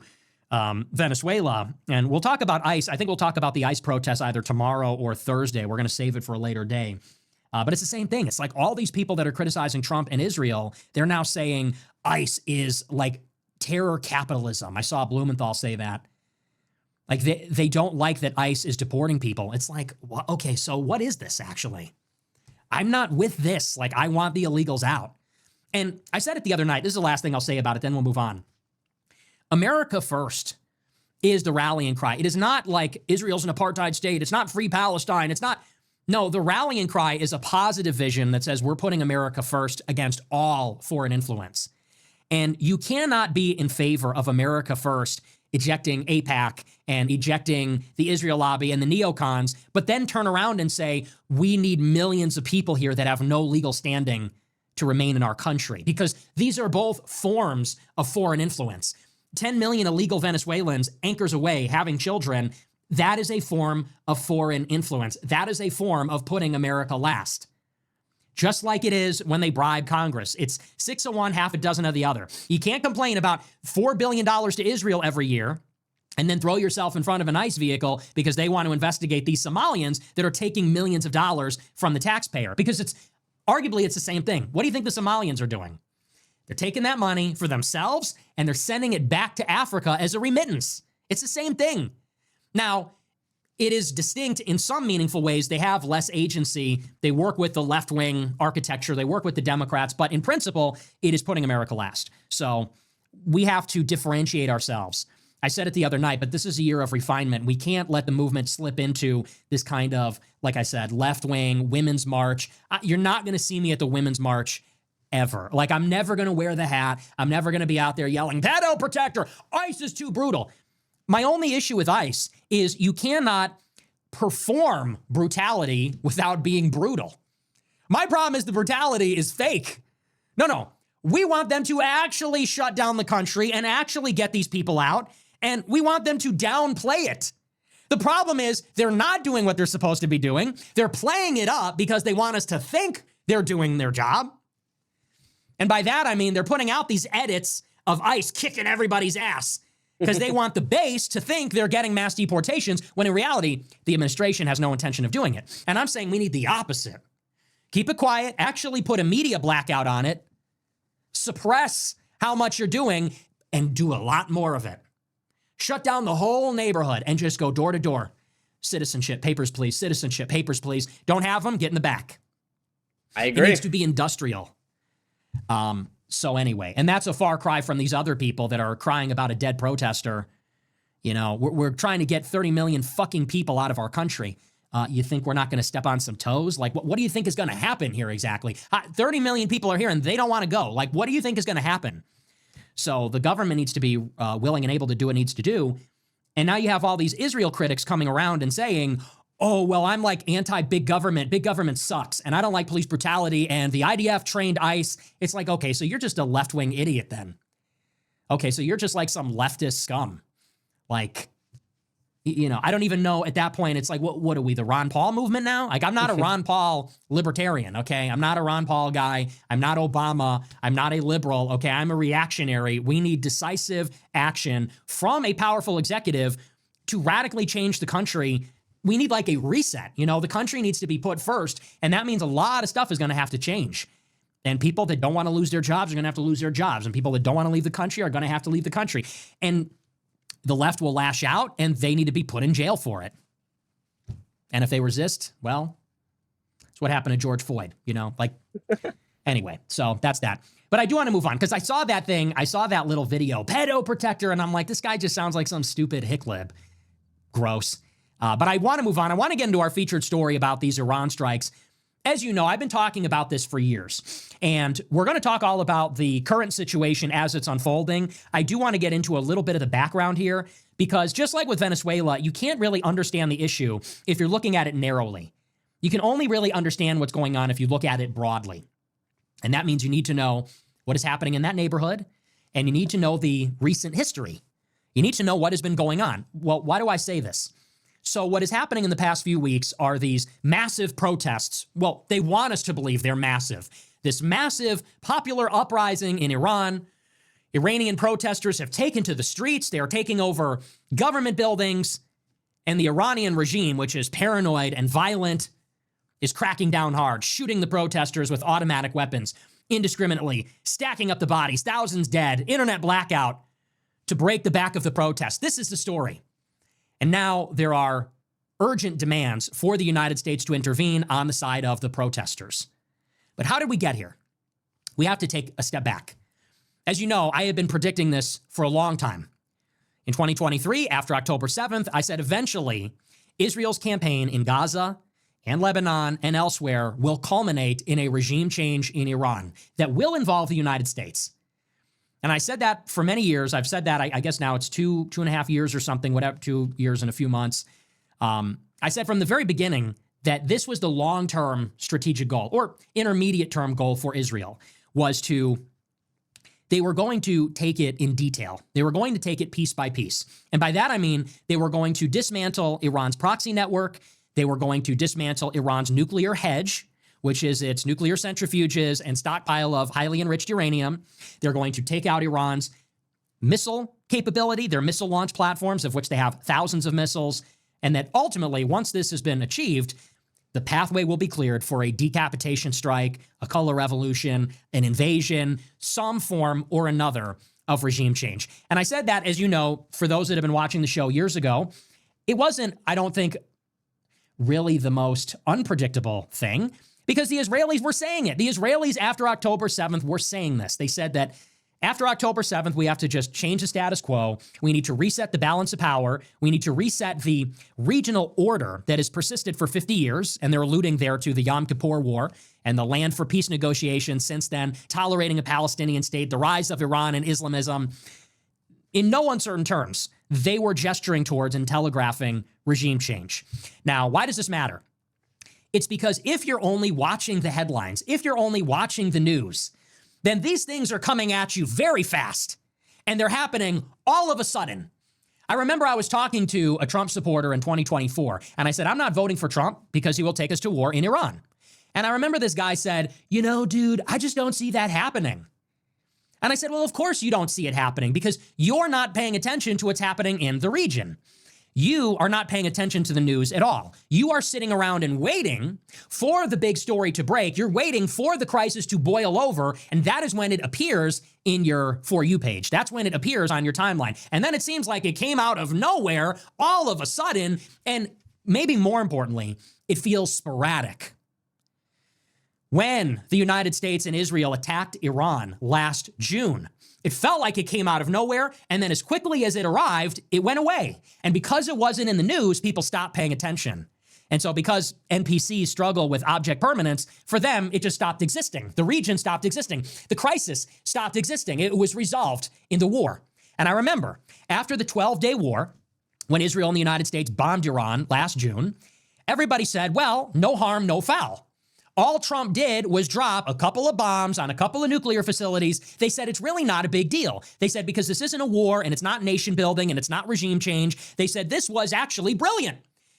Venezuela, and we'll talk about ICE. I think we'll talk about the ICE protests either tomorrow or Thursday. We're going to save it for a later day. But it's the same thing. It's like all these people that are criticizing Trump and Israel, they're now saying ICE is like terror capitalism. I saw Blumenthal say that. Like they don't like that ICE is deporting people. It's like, well, okay, so what is this actually? I'm not with this. Like, I want the illegals out. And I said it the other night. This is the last thing I'll say about it. Then we'll move on. America first is the rallying cry. It is not like Israel's an apartheid state. It's not free Palestine. It's not. No, the rallying cry is a positive vision that says we're putting America first against all foreign influence. And you cannot be in favor of America first, ejecting AIPAC and ejecting the Israel lobby and the neocons, but then turn around and say, we need millions of people here that have no legal standing to remain in our country. Because these are both forms of foreign influence. 10 million illegal Venezuelans anchors away having children. That is a form of foreign influence. That is a form of putting America last. Just like it is when they bribe Congress. It's 6 of one, half a dozen of the other. You can't complain about $4 billion to Israel every year and then throw yourself in front of an ICE vehicle because they want to investigate these Somalians that are taking millions of dollars from the taxpayer. Because arguably it's the same thing. What do you think the Somalians are doing? They're taking that money for themselves and they're sending it back to Africa as a remittance. It's the same thing. Now, it is distinct in some meaningful ways. They have less agency. They work with the left-wing architecture. They work with the Democrats. But in principle, it is putting America last. So we have to differentiate ourselves. I said it the other night, but this is a year of refinement. We can't let the movement slip into this kind of, like I said, left-wing, women's march. You're not going to see me at the women's march ever. Like, I'm never going to wear the hat. I'm never going to be out there yelling, pedo protector, ICE is too brutal. My only issue with ICE is you cannot perform brutality without being brutal. My problem is the brutality is fake. No. We want them to actually shut down the country and actually get these people out, and we want them to downplay it. The problem is they're not doing what they're supposed to be doing. They're playing it up because they want us to think they're doing their job. And by that, I mean they're putting out these edits of ICE kicking everybody's ass because they want the base to think they're getting mass deportations when in reality, the administration has no intention of doing it. And I'm saying we need the opposite. Keep it quiet, actually put a media blackout on it, suppress how much you're doing, and do a lot more of it. Shut down the whole neighborhood and just go door to door. Citizenship, papers, please. Citizenship, papers, please. Don't have them, get in the back. I agree. It needs to be industrial. So anyway, and that's a far cry from these other people that are crying about a dead protester. You know, we're trying to get 30 million fucking people out of our country. You think we're not going to step on some toes? Like, what do you think is going to happen here exactly? 30 million people are here and they don't want to go. Like, what do you think is going to happen? So the government needs to be willing and able to do what it needs to do. And now you have all these Israel critics coming around and saying, oh, well, I'm like anti-big government. Big government sucks. And I don't like police brutality. And the IDF trained ICE. It's like, okay, so you're just a left-wing idiot then. Okay, so you're just like some leftist scum. Like, I don't even know at that point. It's like, what are we, the Ron Paul movement now? Like, I'm not a Ron Paul libertarian, okay? I'm not a Ron Paul guy. I'm not Obama. I'm not a liberal, okay? I'm a reactionary. We need decisive action from a powerful executive to radically change the country. We need like a reset. The country needs to be put first, and that means a lot of stuff is going to have to change. And people that don't want to lose their jobs are going to have to lose their jobs, and people that don't want to leave the country are going to have to leave the country. And the left will lash out, and they need to be put in jail for it. And if they resist, well, that's what happened to George Floyd, Anyway, so that's that. But I do want to move on, because I saw that thing, I saw that little video, pedo protector, and I'm like, this guy just sounds like some stupid hicklib. Gross. But I want to move on. I want to get into our featured story about these Iran strikes. As you know, I've been talking about this for years, and we're going to talk all about the current situation as it's unfolding. I do want to get into a little bit of the background here, because just like with Venezuela, you can't really understand the issue if you're looking at it narrowly. You can only really understand what's going on if you look at it broadly. And that means you need to know what is happening in that neighborhood, and you need to know the recent history. You need to know what has been going on. Well, why do I say this? So what is happening in the past few weeks are these massive protests. Well, they want us to believe they're massive. This massive popular uprising in Iran. Iranian protesters have taken to the streets. They are taking over government buildings. And the Iranian regime, which is paranoid and violent, is cracking down hard, shooting the protesters with automatic weapons indiscriminately, stacking up the bodies, thousands dead, internet blackout to break the back of the protest. This is the story. And now there are urgent demands for the United States to intervene on the side of the protesters. But how did we get here? We have to take a step back. As you know, I have been predicting this for a long time. In 2023, after October 7th, I said eventually Israel's campaign in Gaza and Lebanon and elsewhere will culminate in a regime change in Iran that will involve the United States. And I said that for many years. I've said that, I guess now it's two and a half years or something, whatever, 2 years and a few months. I said from the very beginning that this was the long-term strategic goal, or intermediate-term goal for Israel, was they were going to take it in detail. They were going to take it piece by piece. And by that, I mean they were going to dismantle Iran's proxy network. They were going to dismantle Iran's nuclear hedge, which is its nuclear centrifuges and stockpile of highly enriched uranium. They're going to take out Iran's missile capability, their missile launch platforms, of which they have thousands of missiles, and that ultimately, once this has been achieved, the pathway will be cleared for a decapitation strike, a color revolution, an invasion, some form or another of regime change. And I said that, as you know, for those that have been watching the show years ago, it wasn't, I don't think, really the most unpredictable thing, because the Israelis were saying it. The Israelis, after October 7th, were saying this. They said that after October 7th, we have to just change the status quo. We need to reset the balance of power. We need to reset the regional order that has persisted for 50 years, and they're alluding there to the Yom Kippur War and the land for peace negotiations since then, tolerating a Palestinian state, the rise of Iran and Islamism. In no uncertain terms, they were gesturing towards and telegraphing regime change. Now, why does this matter? It's because if you're only watching the headlines, if you're only watching the news, then these things are coming at you very fast, and they're happening all of a sudden. I remember I was talking to a Trump supporter in 2024, and I said, I'm not voting for Trump because he will take us to war in Iran. And I remember this guy said, dude, I just don't see that happening. And I said, well, of course you don't see it happening, because you're not paying attention to what's happening in the region. You are not paying attention to the news at all. You are sitting around and waiting for the big story to break. You're waiting for the crisis to boil over, and that is when it appears in your For You page. That's when it appears on your timeline. And then it seems like it came out of nowhere all of a sudden, and maybe more importantly, it feels sporadic. When the United States and Israel attacked Iran last June, it felt like it came out of nowhere, and then as quickly as it arrived, it went away. And because it wasn't in the news, people stopped paying attention. And so because NPCs struggle with object permanence, for them, it just stopped existing. The region stopped existing. The crisis stopped existing. It was resolved in the war. And I remember, after the 12-day war, when Israel and the United States bombed Iran last June, everybody said, well, no harm, no foul. All Trump did was drop a couple of bombs on a couple of nuclear facilities. They said it's really not a big deal. They said because this isn't a war and it's not nation building and it's not regime change, they said this was actually brilliant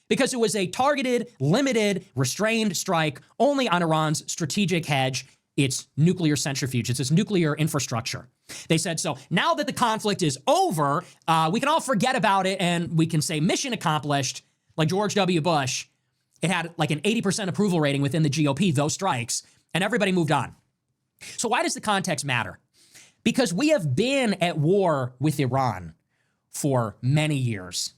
because it was a targeted, limited, restrained strike only on Iran's strategic hedge, its nuclear centrifuge, its nuclear infrastructure. They said, so now that the conflict is over, we can all forget about it and we can say mission accomplished, like George W. Bush. It had like an 80% approval rating within the GOP, those strikes, and everybody moved on. So why does the context matter? Because we have been at war with Iran for many years.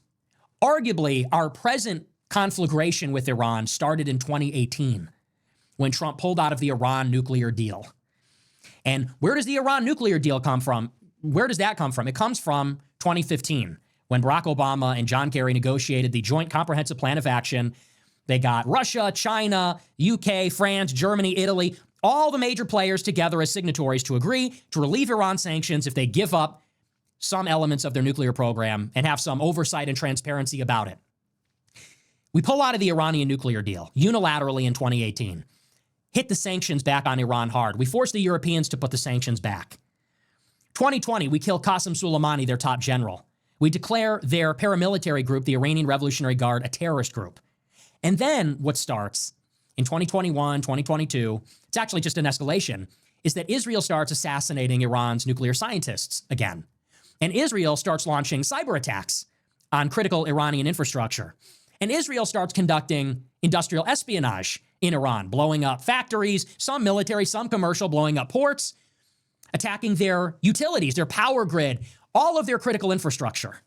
Arguably, our present conflagration with Iran started in 2018 when Trump pulled out of the Iran nuclear deal. And where does the Iran nuclear deal come from? Where does that come from? It comes from 2015 when Barack Obama and John Kerry negotiated the Joint Comprehensive Plan of Action. They got Russia, China, UK, France, Germany, Italy, all the major players together as signatories to agree to relieve Iran sanctions if they give up some elements of their nuclear program and have some oversight and transparency about it. We pull out of the Iranian nuclear deal unilaterally in 2018, hit the sanctions back on Iran hard. We forced the Europeans to put the sanctions back. 2020, we kill Qasem Soleimani, their top general. We declare their paramilitary group, the Iranian Revolutionary Guard, a terrorist group. And then what starts in 2021, 2022, it's actually just an escalation, is that Israel starts assassinating Iran's nuclear scientists again. And Israel starts launching cyber attacks on critical Iranian infrastructure. And Israel starts conducting industrial espionage in Iran, blowing up factories, some military, some commercial, blowing up ports, attacking their utilities, their power grid, all of their critical infrastructure.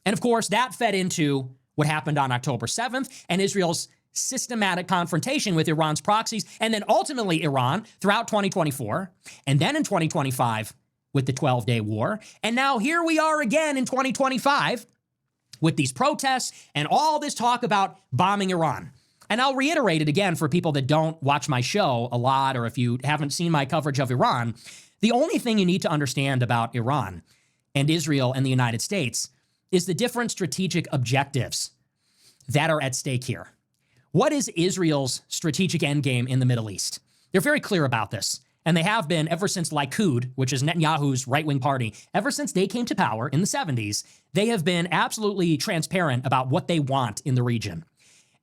And of course, that fed into what happened on October 7th and Israel's systematic confrontation with Iran's proxies, and then ultimately Iran throughout 2024, and then in 2025 with the 12-day war. And now here we are again in 2025 with these protests and all this talk about bombing Iran. And I'll reiterate it again for people that don't watch my show a lot, or if you haven't seen my coverage of Iran, the only thing you need to understand about Iran and Israel and the United States is the different strategic objectives that are at stake here. What is Israel's strategic endgame in the Middle East? They're very clear about this, and they have been ever since Likud, which is Netanyahu's right-wing party, ever since they came to power in the 70s, they have been absolutely transparent about what they want in the region.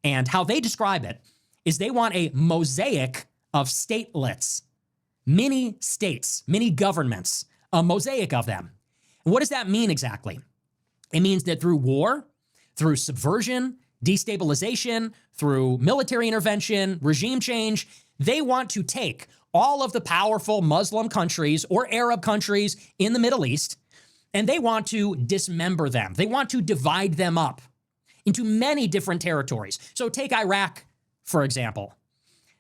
And how they describe it is they want a mosaic of statelets, mini states, mini governments, a mosaic of them. And what does that mean exactly? It means that through war, through subversion, destabilization, through military intervention, regime change, they want to take all of the powerful Muslim countries or Arab countries in the Middle East, and they want to dismember them. They want to divide them up into many different territories. So take Iraq, for example.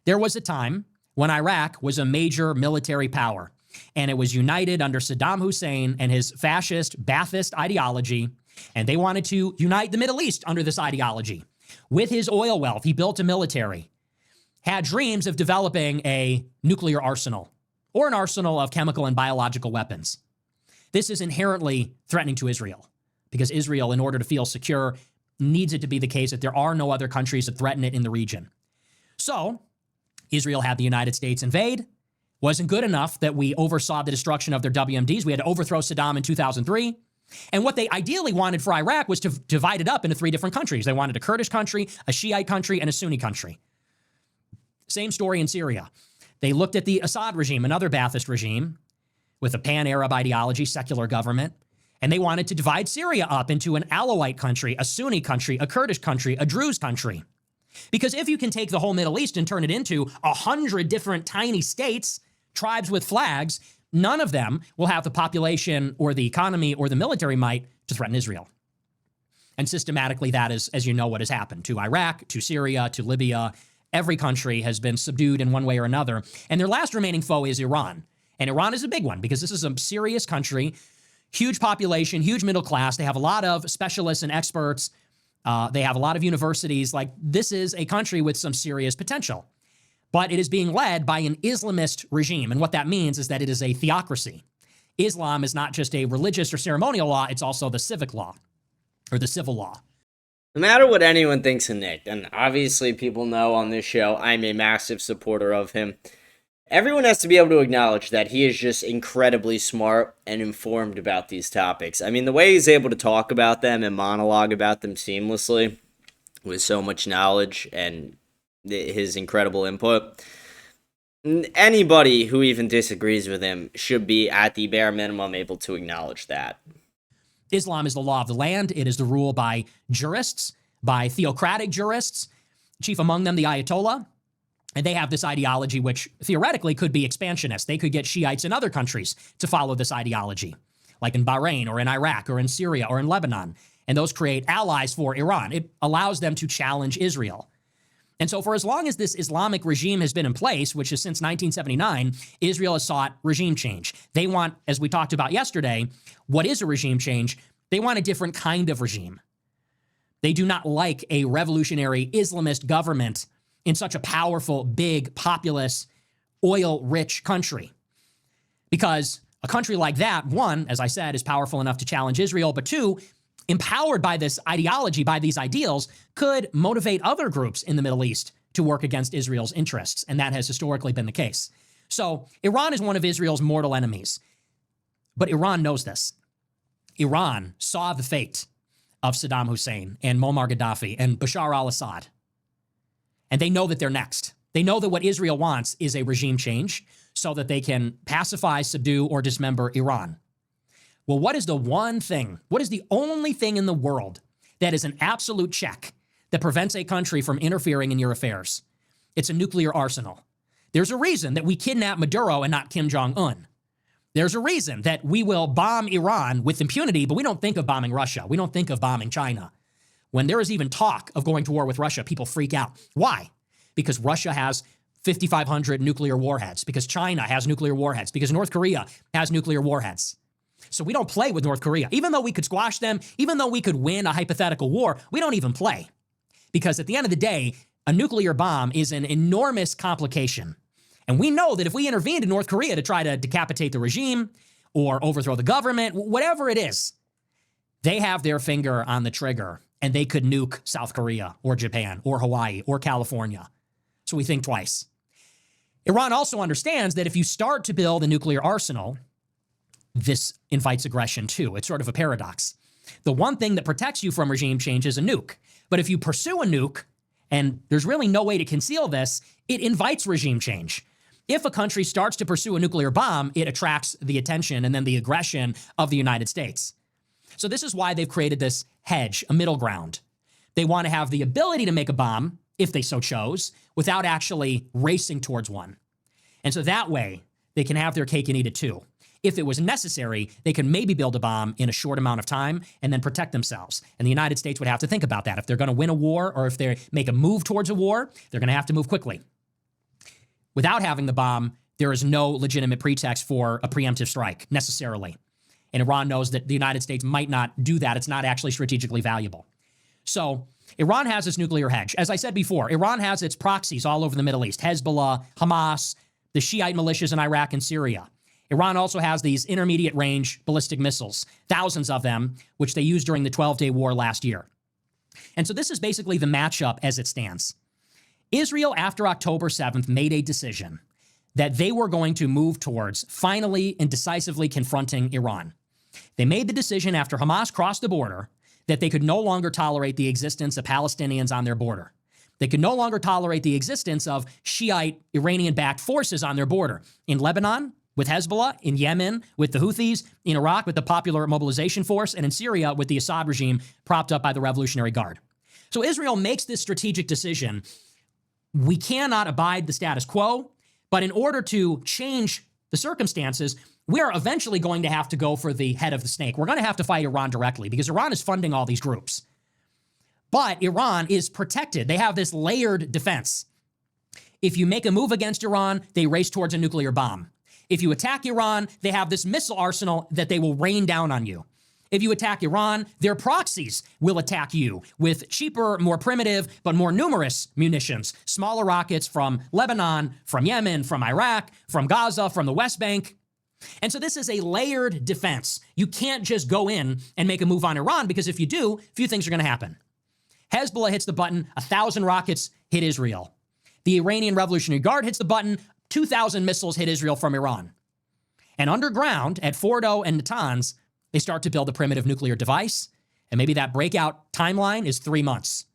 There was a time when Iraq was a major military power, and it was united under Saddam Hussein and his fascist, Ba'athist ideology, and they wanted to unite the Middle East under this ideology. With his oil wealth, he built a military, had dreams of developing a nuclear arsenal or an arsenal of chemical and biological weapons. This is inherently threatening to Israel because Israel, in order to feel secure, needs it to be the case that there are no other countries that threaten it in the region. So Israel had the United States invade. Wasn't good enough that we oversaw the destruction of their WMDs. We had to overthrow Saddam in 2003. And what they ideally wanted for Iraq was to divide it up into 3 different countries. They wanted a Kurdish country, a Shiite country, and a Sunni country. Same story in Syria. They looked at the Assad regime, another Ba'athist regime, with a pan-Arab ideology, secular government, and they wanted to divide Syria up into an Alawite country, a Sunni country, a Kurdish country, a Druze country. Because if you can take the whole Middle East and turn it into 100 different tiny states, tribes with flags, none of them will have the population or the economy or the military might to threaten Israel. And systematically, that is, as you know, what has happened to Iraq, to Syria, to Libya. Every country has been subdued in one way or another. And their last remaining foe is Iran. And Iran is a big one because this is a serious country, huge population, huge middle class. They have a lot of specialists and experts. They have a lot of universities. Like, this is a country with some serious potential. But it is being led by an Islamist regime. And what that means is that it is a theocracy. Islam is not just a religious or ceremonial law, it's also the civic law or the civil law. No matter what anyone thinks of Nick, and obviously people know on this show I'm a massive supporter of him, everyone has to be able to acknowledge that he is just incredibly smart and informed about these topics. I mean, the way he's able to talk about them and monologue about them seamlessly with so much knowledge and his incredible input, anybody who even disagrees with him should be, at the bare minimum, able to acknowledge that. Islam is the law of the land. It is the rule by jurists, by theocratic jurists, chief among them the Ayatollah. And they have this ideology which theoretically could be expansionist. They could get Shiites in other countries to follow this ideology, like in Bahrain or in Iraq or in Syria or in Lebanon. And those create allies for Iran. It allows them to challenge Israel. And so for as long as this Islamic regime has been in place, which is since 1979, Israel has sought regime change. They want, as we talked about yesterday, what is a regime change? They want a different kind of regime. They do not like a revolutionary Islamist government in such a powerful, big, populous, oil-rich country. Because a country like that, one, as I said, is powerful enough to challenge Israel, but two, empowered by this ideology, by these ideals, could motivate other groups in the Middle East to work against Israel's interests, and that has historically been the case. So Iran is one of Israel's mortal enemies, but Iran knows this. Iran saw the fate of Saddam Hussein and Muammar Gaddafi and Bashar al-Assad, and they know that they're next. They know that what Israel wants is a regime change so that they can pacify, subdue, or dismember Iran. Well, what is the one thing, what is the only thing in the world that is an absolute check that prevents a country from interfering in your affairs? It's a nuclear arsenal. There's a reason that we kidnap Maduro and not Kim Jong-un. There's a reason that we will bomb Iran with impunity, but we don't think of bombing Russia. We don't think of bombing China. When there is even talk of going to war with Russia, people freak out. Why? Because Russia has 5,500 nuclear warheads, because China has nuclear warheads, because North Korea has nuclear warheads. So we don't play with North Korea. Even though we could squash them, even though we could win a hypothetical war, we don't even play. Because at the end of the day, a nuclear bomb is an enormous complication. And we know that if we intervened in North Korea to try to decapitate the regime or overthrow the government, whatever it is, they have their finger on the trigger and they could nuke South Korea or Japan or Hawaii or California. So we think twice. Iran also understands that if you start to build a nuclear arsenal, this invites aggression too. It's sort of a paradox. The one thing that protects you from regime change is a nuke. But if you pursue a nuke, and there's really no way to conceal this, it invites regime change. If a country starts to pursue a nuclear bomb, it attracts the attention and then the aggression of the United States. So this is why they've created this hedge, a middle ground. They want to have the ability to make a bomb, if they so chose, without actually racing towards one. And so that way, they can have their cake and eat it too. If it was necessary, they could maybe build a bomb in a short amount of time and then protect themselves. And the United States would have to think about that. If they're going to win a war or if they make a move towards a war, they're going to have to move quickly. Without having the bomb, there is no legitimate pretext for a preemptive strike, necessarily. And Iran knows that the United States might not do that. It's not actually strategically valuable. So Iran has its nuclear hedge. As I said before, Iran has its proxies all over the Middle East, Hezbollah, Hamas, the Shiite militias in Iraq and Syria. Iran also has these intermediate range ballistic missiles, thousands of them, which they used during the 12-day war last year. And so this is basically the matchup as it stands. Israel, after October 7th, made a decision that they were going to move towards finally and decisively confronting Iran. They made the decision after Hamas crossed the border that they could no longer tolerate the existence of Palestinians on their border. They could no longer tolerate the existence of Shiite Iranian-backed forces on their border. In Lebanon, with Hezbollah, in Yemen, with the Houthis, in Iraq, with the Popular Mobilization Force, and in Syria, with the Assad regime propped up by the Revolutionary Guard. So Israel makes this strategic decision. We cannot abide the status quo, but in order to change the circumstances, we are eventually going to have to go for the head of the snake. We're going to have to fight Iran directly because Iran is funding all these groups. But Iran is protected. They have this layered defense. If you make a move against Iran, they race towards a nuclear bomb. If you attack Iran, they have this missile arsenal that they will rain down on you. If you attack Iran, their proxies will attack you with cheaper, more primitive, but more numerous munitions, smaller rockets from Lebanon, from Yemen, from Iraq, from Gaza, from the West Bank. And so this is a layered defense. You can't just go in and make a move on Iran because if you do, a few things are going to happen. Hezbollah hits the button, 1,000 rockets hit Israel. The Iranian Revolutionary Guard hits the button, 2,000 missiles hit Israel from Iran. And underground at Fordo and Natanz, they start to build a primitive nuclear device. And maybe that breakout timeline is 3 months.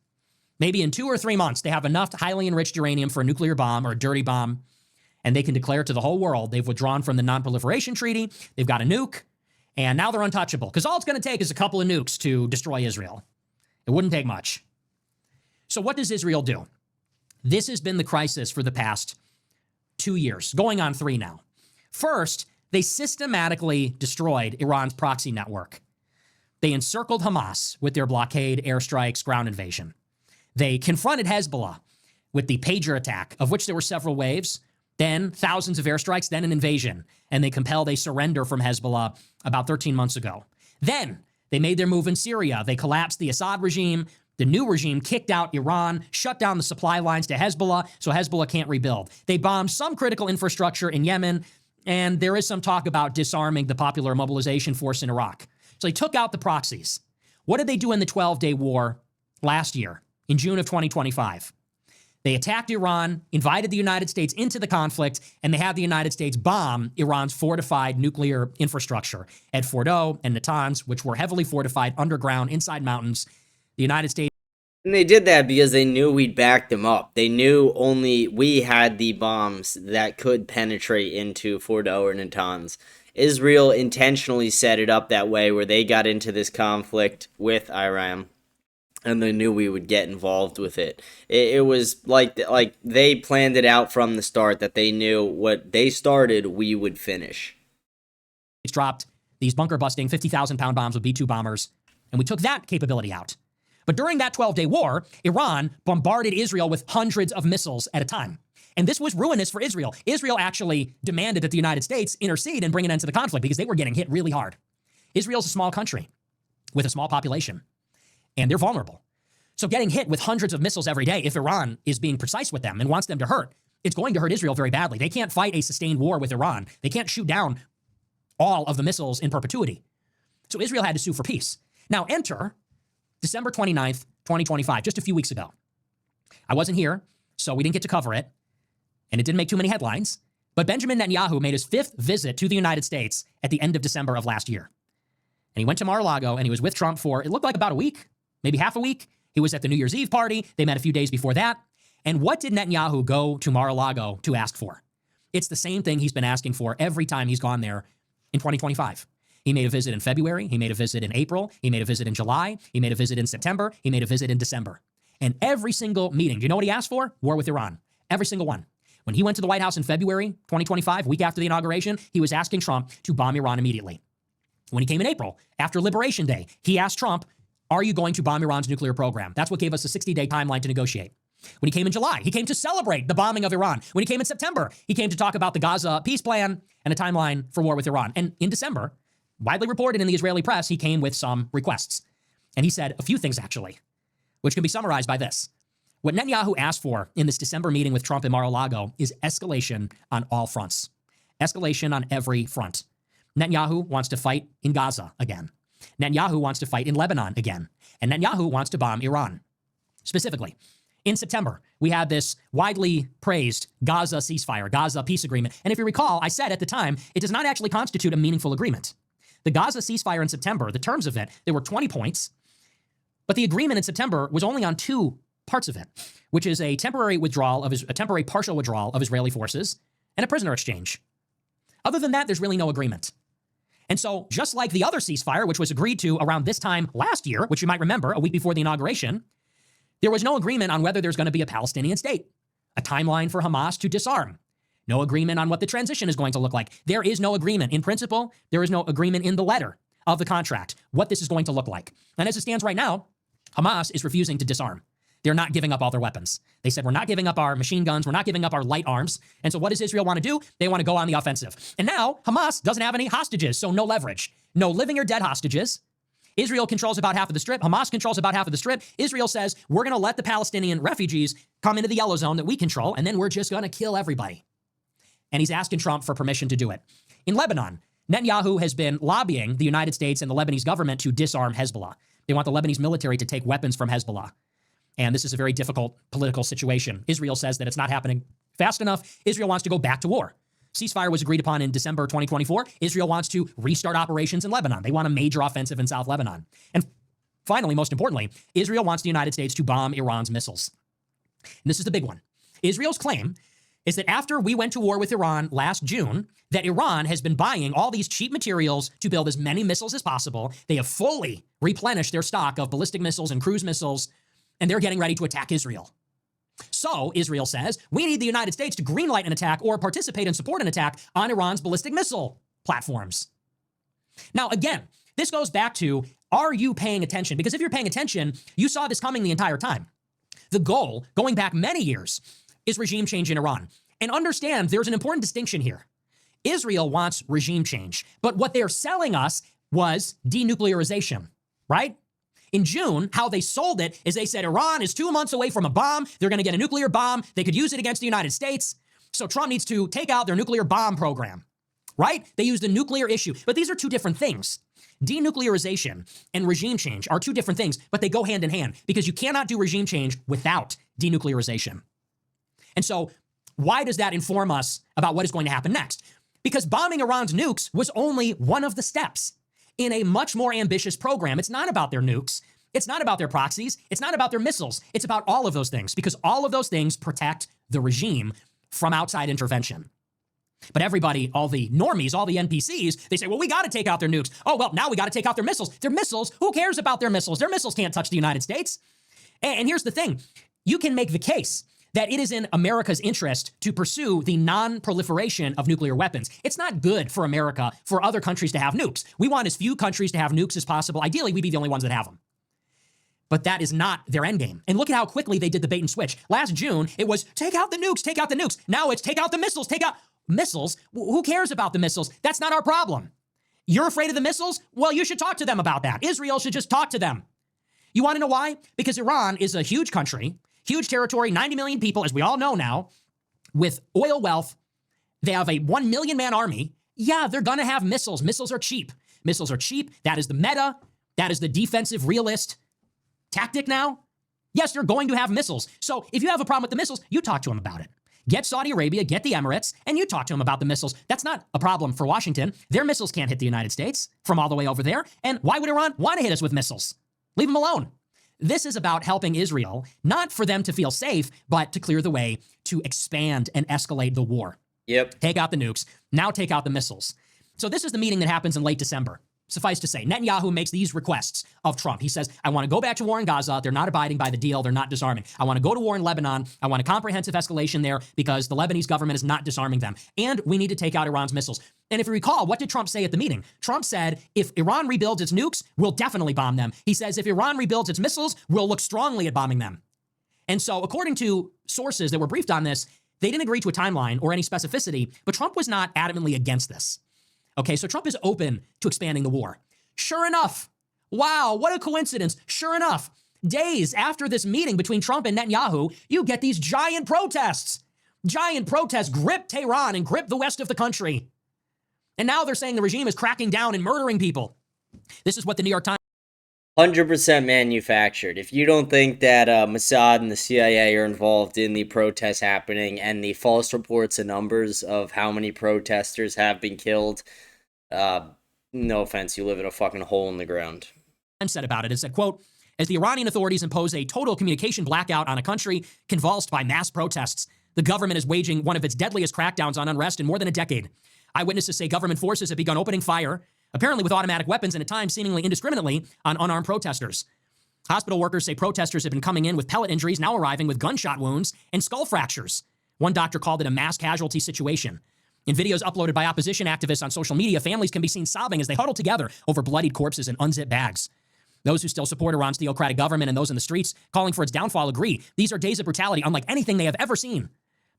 Maybe in 2 or 3 months, they have enough highly enriched uranium for a nuclear bomb or a dirty bomb, and they can declare to the whole world they've withdrawn from the Non-Proliferation Treaty, they've got a nuke, and now they're untouchable. Because all it's going to take is a couple of nukes to destroy Israel. It wouldn't take much. So what does Israel do? This has been the crisis for the past 2 years, going on 3 now. First, they systematically destroyed Iran's proxy network. They encircled Hamas with their blockade, airstrikes, ground invasion. They confronted Hezbollah with the pager attack, of which there were several waves, then thousands of airstrikes, then an invasion, and they compelled a surrender from Hezbollah about 13 months ago. Then they made their move in Syria. They collapsed the Assad regime. The new regime kicked out Iran, shut down the supply lines to Hezbollah, so Hezbollah can't rebuild. They bombed some critical infrastructure in Yemen, and there is some talk about disarming the Popular Mobilization Force in Iraq. So they took out the proxies. What did they do in the 12-day war last year, in June of 2025? They attacked Iran, invited the United States into the conflict, and they had the United States bomb Iran's fortified nuclear infrastructure at Fordo and Natanz, which were heavily fortified underground inside mountains. The United States. And they did that because they knew we'd back them up. They knew only we had the bombs that could penetrate into Fordo or Natanz. Israel intentionally set it up that way where they got into this conflict with Iran. And they knew we would get involved with it. It was like they planned it out from the start, that they knew what they started, we would finish. It's dropped these bunker-busting 50,000-pound bombs with B-2 bombers, and we took that capability out. But during that 12-day war, Iran bombarded Israel with hundreds of missiles at a time. And this was ruinous for Israel. Israel actually demanded that the United States intercede and bring an end to the conflict because they were getting hit really hard. Israel's a small country with a small population, and they're vulnerable. So getting hit with hundreds of missiles every day, if Iran is being precise with them and wants them to hurt, it's going to hurt Israel very badly. They can't fight a sustained war with Iran. They can't shoot down all of the missiles in perpetuity. So Israel had to sue for peace. Now enter December 29th, 2025, just a few weeks ago. I wasn't here, so we didn't get to cover it, and it didn't make too many headlines, but Benjamin Netanyahu made his 5th visit to the United States at the end of December of last year. And he went to Mar-a-Lago, and he was with Trump for, it looked like about a week, maybe half a week. He was at the New Year's Eve party. They met a few days before that. And what did Netanyahu go to Mar-a-Lago to ask for? It's the same thing he's been asking for every time he's gone there in 2025. He made a visit in February. He made a visit in April. He made a visit in July. He made a visit in September. He made a visit in December. And every single meeting, do you know what he asked for? War with Iran. Every single one. When he went to the White House in February 2025, week after the inauguration, he was asking Trump to bomb Iran immediately. When he came in April, after Liberation Day, he asked Trump, are you going to bomb Iran's nuclear program? That's what gave us a 60-day timeline to negotiate. When he came in July, he came to celebrate the bombing of Iran. When he came in September, he came to talk about the Gaza peace plan and a timeline for war with Iran. And in December, widely reported in the Israeli press, he came with some requests. And he said a few things, actually, which can be summarized by this. What Netanyahu asked for in this December meeting with Trump in Mar-a-Lago is escalation on all fronts. Escalation on every front. Netanyahu wants to fight in Gaza again. Netanyahu wants to fight in Lebanon again. And Netanyahu wants to bomb Iran. Specifically, in September, we had this widely praised Gaza ceasefire, Gaza peace agreement. And if you recall, I said at the time, it does not actually constitute a meaningful agreement. The Gaza ceasefire in September, the terms of it, there were 20 points, but the agreement in September was only on 2 parts of it, which is a temporary partial withdrawal of Israeli forces and a prisoner exchange. Other than that, there's really no agreement. And so just like the other ceasefire, which was agreed to around this time last year, which you might remember, a week before the inauguration, there was no agreement on whether there's going to be a Palestinian state, a timeline for Hamas to disarm, no agreement on what the transition is going to look like. There is no agreement in principle. There is no agreement in the letter of the contract, what this is going to look like. And as it stands right now, Hamas is refusing to disarm. They're not giving up all their weapons. They said, we're not giving up our machine guns. We're not giving up our light arms. And so what does Israel want to do? They want to go on the offensive. And now Hamas doesn't have any hostages, so no leverage. No living or dead hostages. Israel controls about half of the strip. Hamas controls about half of the strip. Israel says, we're going to let the Palestinian refugees come into the yellow zone that we control, and then we're just going to kill everybody. And he's asking Trump for permission to do it. In Lebanon, Netanyahu has been lobbying the United States and the Lebanese government to disarm Hezbollah. They want the Lebanese military to take weapons from Hezbollah. And this is a very difficult political situation. Israel says that it's not happening fast enough. Israel wants to go back to war. Ceasefire was agreed upon in December 2024. Israel wants to restart operations in Lebanon. They want a major offensive in South Lebanon. And finally, most importantly, Israel wants the United States to bomb Iran's missiles. And this is the big one. Israel's claim is that after we went to war with Iran last June, that Iran has been buying all these cheap materials to build as many missiles as possible. They have fully replenished their stock of ballistic missiles and cruise missiles, and they're getting ready to attack Israel. So, Israel says, we need the United States to greenlight an attack or participate and support an attack on Iran's ballistic missile platforms. Now, again, this goes back to, are you paying attention? Because if you're paying attention, you saw this coming the entire time. The goal, going back many years, is regime change in Iran. And understand, there's an important distinction here. Israel wants regime change, but what they're selling us was denuclearization, right? In June, how they sold it is they said Iran is 2 months away from a bomb. They're going to get a nuclear bomb. They could use it against the United States. So Trump needs to take out their nuclear bomb program, right? They used the nuclear issue, but these are two different things. Denuclearization and regime change are two different things, but they go hand in hand because you cannot do regime change without denuclearization. And so why does that inform us about what is going to happen next? Because bombing Iran's nukes was only one of the steps in a much more ambitious program. It's not about their nukes. It's not about their proxies. It's not about their missiles. It's about all of those things because all of those things protect the regime from outside intervention. But everybody, all the normies, all the NPCs, they say, well, we got to take out their nukes. Oh, well, now we got to take out their missiles. Their missiles, who cares about their missiles? Their missiles can't touch the United States. And here's the thing. You can make the case that it is in America's interest to pursue the non-proliferation of nuclear weapons. It's not good for America for other countries to have nukes. We want as few countries to have nukes as possible. Ideally, we'd be the only ones that have them. But that is not their endgame. And look at how quickly they did the bait and switch. Last June, it was take out the nukes, take out the nukes. Now it's take out the missiles, take out missiles. Who cares about the missiles? That's not our problem. You're afraid of the missiles? Well, you should talk to them about that. Israel should just talk to them. You want to know why? Because Iran is a huge country, huge territory, 90 million people, as we all know now, with oil wealth. They have a 1 million man army. Yeah, they're going to have missiles. Missiles are cheap. Missiles are cheap. That is the meta. That is the defensive realist tactic now. Yes, you're going to have missiles. So if you have a problem with the missiles, you talk to them about it. Get Saudi Arabia, get the Emirates, and you talk to them about the missiles. That's not a problem for Washington. Their missiles can't hit the United States from all the way over there. And why would Iran want to hit us with missiles? Leave them alone. This is about helping Israel, not for them to feel safe, but to clear the way to expand and escalate the war. Yep. Take out the nukes. Now take out the missiles. So this is the meeting that happens in late December. Suffice to say, Netanyahu makes these requests of Trump. He says, I want to go back to war in Gaza. They're not abiding by the deal. They're not disarming. I want to go to war in Lebanon. I want a comprehensive escalation there because the Lebanese government is not disarming them. And we need to take out Iran's missiles. And if you recall, what did Trump say at the meeting? Trump said, if Iran rebuilds its nukes, we'll definitely bomb them. He says, if Iran rebuilds its missiles, we'll look strongly at bombing them. And so according to sources that were briefed on this, they didn't agree to a timeline or any specificity, but Trump was not adamantly against this. Okay, so Trump is open to expanding the war. Sure enough, wow, what a coincidence. Sure enough, days after this meeting between Trump and Netanyahu, you get these giant protests. Giant protests grip Tehran and grip the west of the country. And now they're saying the regime is cracking down and murdering people. This is what the New York Times 100% manufactured. If you don't think that Mossad and the CIA are involved in the protests happening and the false reports and numbers of how many protesters have been killed, no offense, you live in a fucking hole in the ground. said about it. It said, quote, as the Iranian authorities impose a total communication blackout on a country convulsed by mass protests, the government is waging one of its deadliest crackdowns on unrest in more than a decade. Eyewitnesses say government forces have begun opening fire, apparently with automatic weapons and at times seemingly indiscriminately, on unarmed protesters. Hospital workers say protesters have been coming in with pellet injuries, now arriving with gunshot wounds and skull fractures. One doctor called it a mass casualty situation. In videos uploaded by opposition activists on social media, families can be seen sobbing as they huddle together over bloodied corpses and unzipped bags. Those who still support Iran's theocratic government and those in the streets calling for its downfall agree these are days of brutality unlike anything they have ever seen.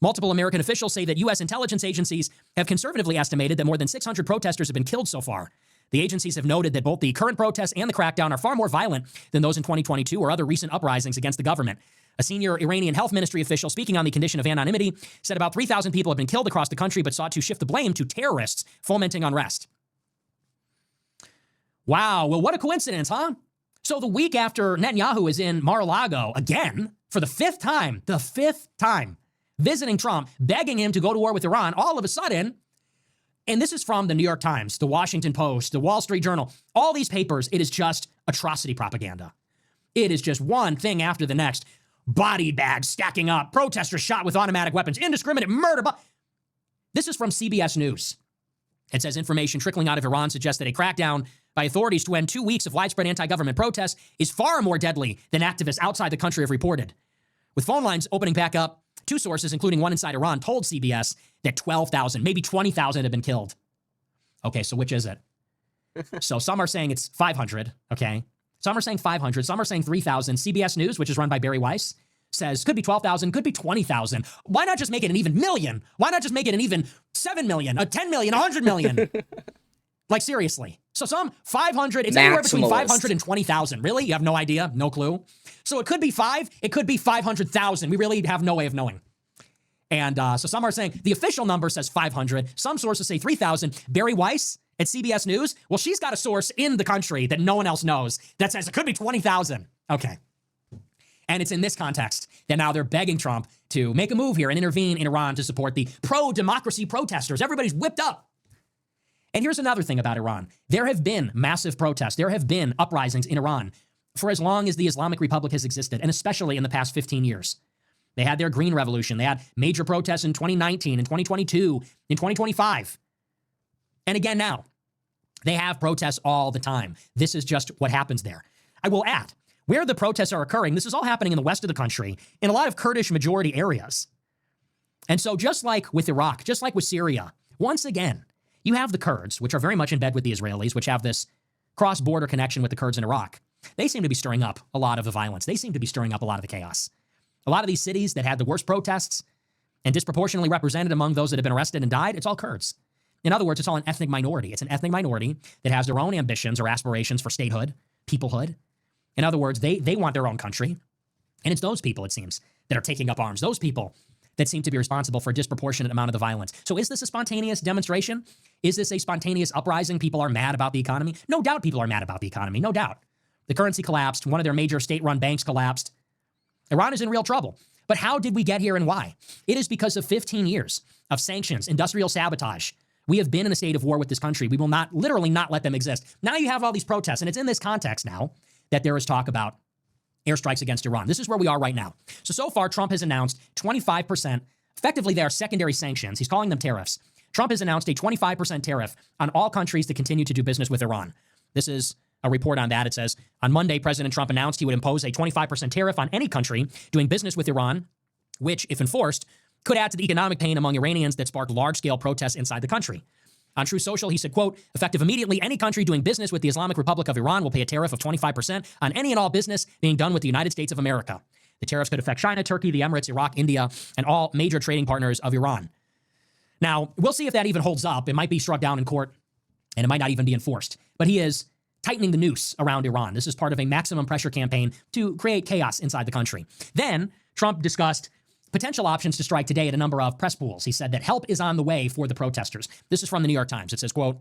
Multiple American officials say that U.S. intelligence agencies have conservatively estimated that more than 600 protesters have been killed so far. The agencies have noted that both the current protests and the crackdown are far more violent than those in 2022 or other recent uprisings against the government. A senior Iranian health ministry official speaking on the condition of anonymity said about 3,000 people have been killed across the country but sought to shift the blame to terrorists fomenting unrest. Wow, well, what a coincidence, huh? So the week after Netanyahu is in Mar-a-Lago again, for the fifth time, visiting Trump, begging him to go to war with Iran, all of a sudden, and this is from the New York Times, the Washington Post, the Wall Street Journal, all these papers, it is just atrocity propaganda. It is just one thing after the next. Body bags stacking up, protesters shot with automatic weapons, indiscriminate murder. This is from CBS News. It says information trickling out of Iran suggests that a crackdown by authorities to end 2 weeks of widespread anti-government protests is far more deadly than activists outside the country have reported. With phone lines opening back up, 2 sources, including one inside Iran, told CBS that 12,000, maybe 20,000 have been killed. Okay, so which is it? So some are saying it's 500, okay? Some are saying 500, some are saying 3,000. CBS News, which is run by Barry Weiss, says could be 12,000, could be 20,000. Why not just make it an even million? Why not just make it an even 7 million, a 10 million, 100 million? Like, seriously. So some 500, it's anywhere between 500 and 20,000. Really? You have no idea? No clue? So it could be 5, it could be 500,000. We really have no way of knowing. And so some are saying the official number says 500. Some sources say 3,000. Barry Weiss at CBS News, well, she's got a source in the country that no one else knows that says it could be 20,000. Okay. And it's in this context that now they're begging Trump to make a move here and intervene in Iran to support the pro-democracy protesters. Everybody's whipped up. And here's another thing about Iran. There have been massive protests. There have been uprisings in Iran for as long as the Islamic Republic has existed, and especially in the past 15 years. They had their Green Revolution. They had major protests in 2019, in 2022, in 2025. And again now, they have protests all the time. This is just what happens there. I will add, where the protests are occurring, this is all happening in the west of the country, in a lot of Kurdish majority areas. And so just like with Iraq, just like with Syria, once again, you have the Kurds, which are very much in bed with the Israelis, which have this cross-border connection with the Kurds in Iraq. They seem to be stirring up a lot of the violence. They seem to be stirring up a lot of the chaos. A lot of these cities that had the worst protests and disproportionately represented among those that have been arrested and died, it's all Kurds. In other words, it's all an ethnic minority. It's an ethnic minority that has their own ambitions or aspirations for statehood, peoplehood. In other words, they want their own country. And it's those people, it seems, that are taking up arms. Those people that seem to be responsible for a disproportionate amount of the violence. So is this a spontaneous demonstration? Is this a spontaneous uprising? People are mad about the economy? No doubt people are mad about the economy. No doubt. The currency collapsed. One of their major state-run banks collapsed. Iran is in real trouble. But how did we get here and why? It is because of 15 years of sanctions, industrial sabotage. We have been in a state of war with this country. We will not, literally not let them exist. Now you have all these protests, and it's in this context now that there is talk about airstrikes against Iran. This is where we are right now. So far, Trump has announced 25%. Effectively, they are secondary sanctions. He's calling them tariffs. Trump has announced a 25% tariff on all countries that continue to do business with Iran. This is a report on that. It says, on Monday, President Trump announced he would impose a 25% tariff on any country doing business with Iran, which, if enforced, could add to the economic pain among Iranians that sparked large-scale protests inside the country. On True Social, he said, quote, effective immediately, any country doing business with the Islamic Republic of Iran will pay a tariff of 25% on any and all business being done with the United States of America. The tariffs could affect China, Turkey, the Emirates, Iraq, India, and all major trading partners of Iran. Now, we'll see if that even holds up. It might be struck down in court, and it might not even be enforced. But he is tightening the noose around Iran. This is part of a maximum pressure campaign to create chaos inside the country. Then, Trump discussed potential options to strike today at a number of press pools. He said that help is on the way for the protesters. This is from the New York Times. It says, quote,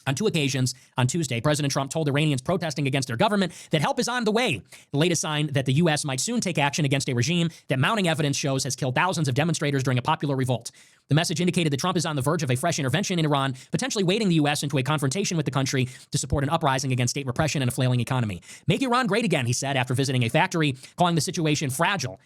on 2 occasions on Tuesday, President Trump told Iranians protesting against their government that help is on the way. The latest sign that the U.S. might soon take action against a regime that mounting evidence shows has killed thousands of demonstrators during a popular revolt. The message indicated that Trump is on the verge of a fresh intervention in Iran, potentially wading the U.S. into a confrontation with the country to support an uprising against state repression and a flailing economy. Make Iran great again, he said after visiting a factory, calling the situation fragile.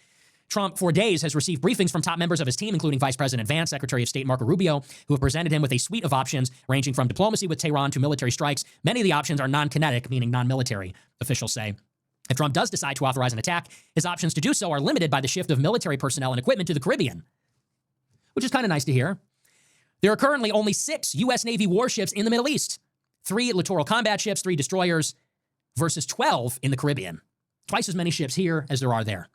Trump, for days, has received briefings from top members of his team, including Vice President Vance, Secretary of State Marco Rubio, who have presented him with a suite of options ranging from diplomacy with Tehran to military strikes. Many of the options are non-kinetic, meaning non-military, officials say. If Trump does decide to authorize an attack, his options to do so are limited by the shift of military personnel and equipment to the Caribbean, which is kind of nice to hear. There are currently only 6 U.S. Navy warships in the Middle East, 3 littoral combat ships, 3 destroyers, versus 12 in the Caribbean. Twice as many ships here as there are there.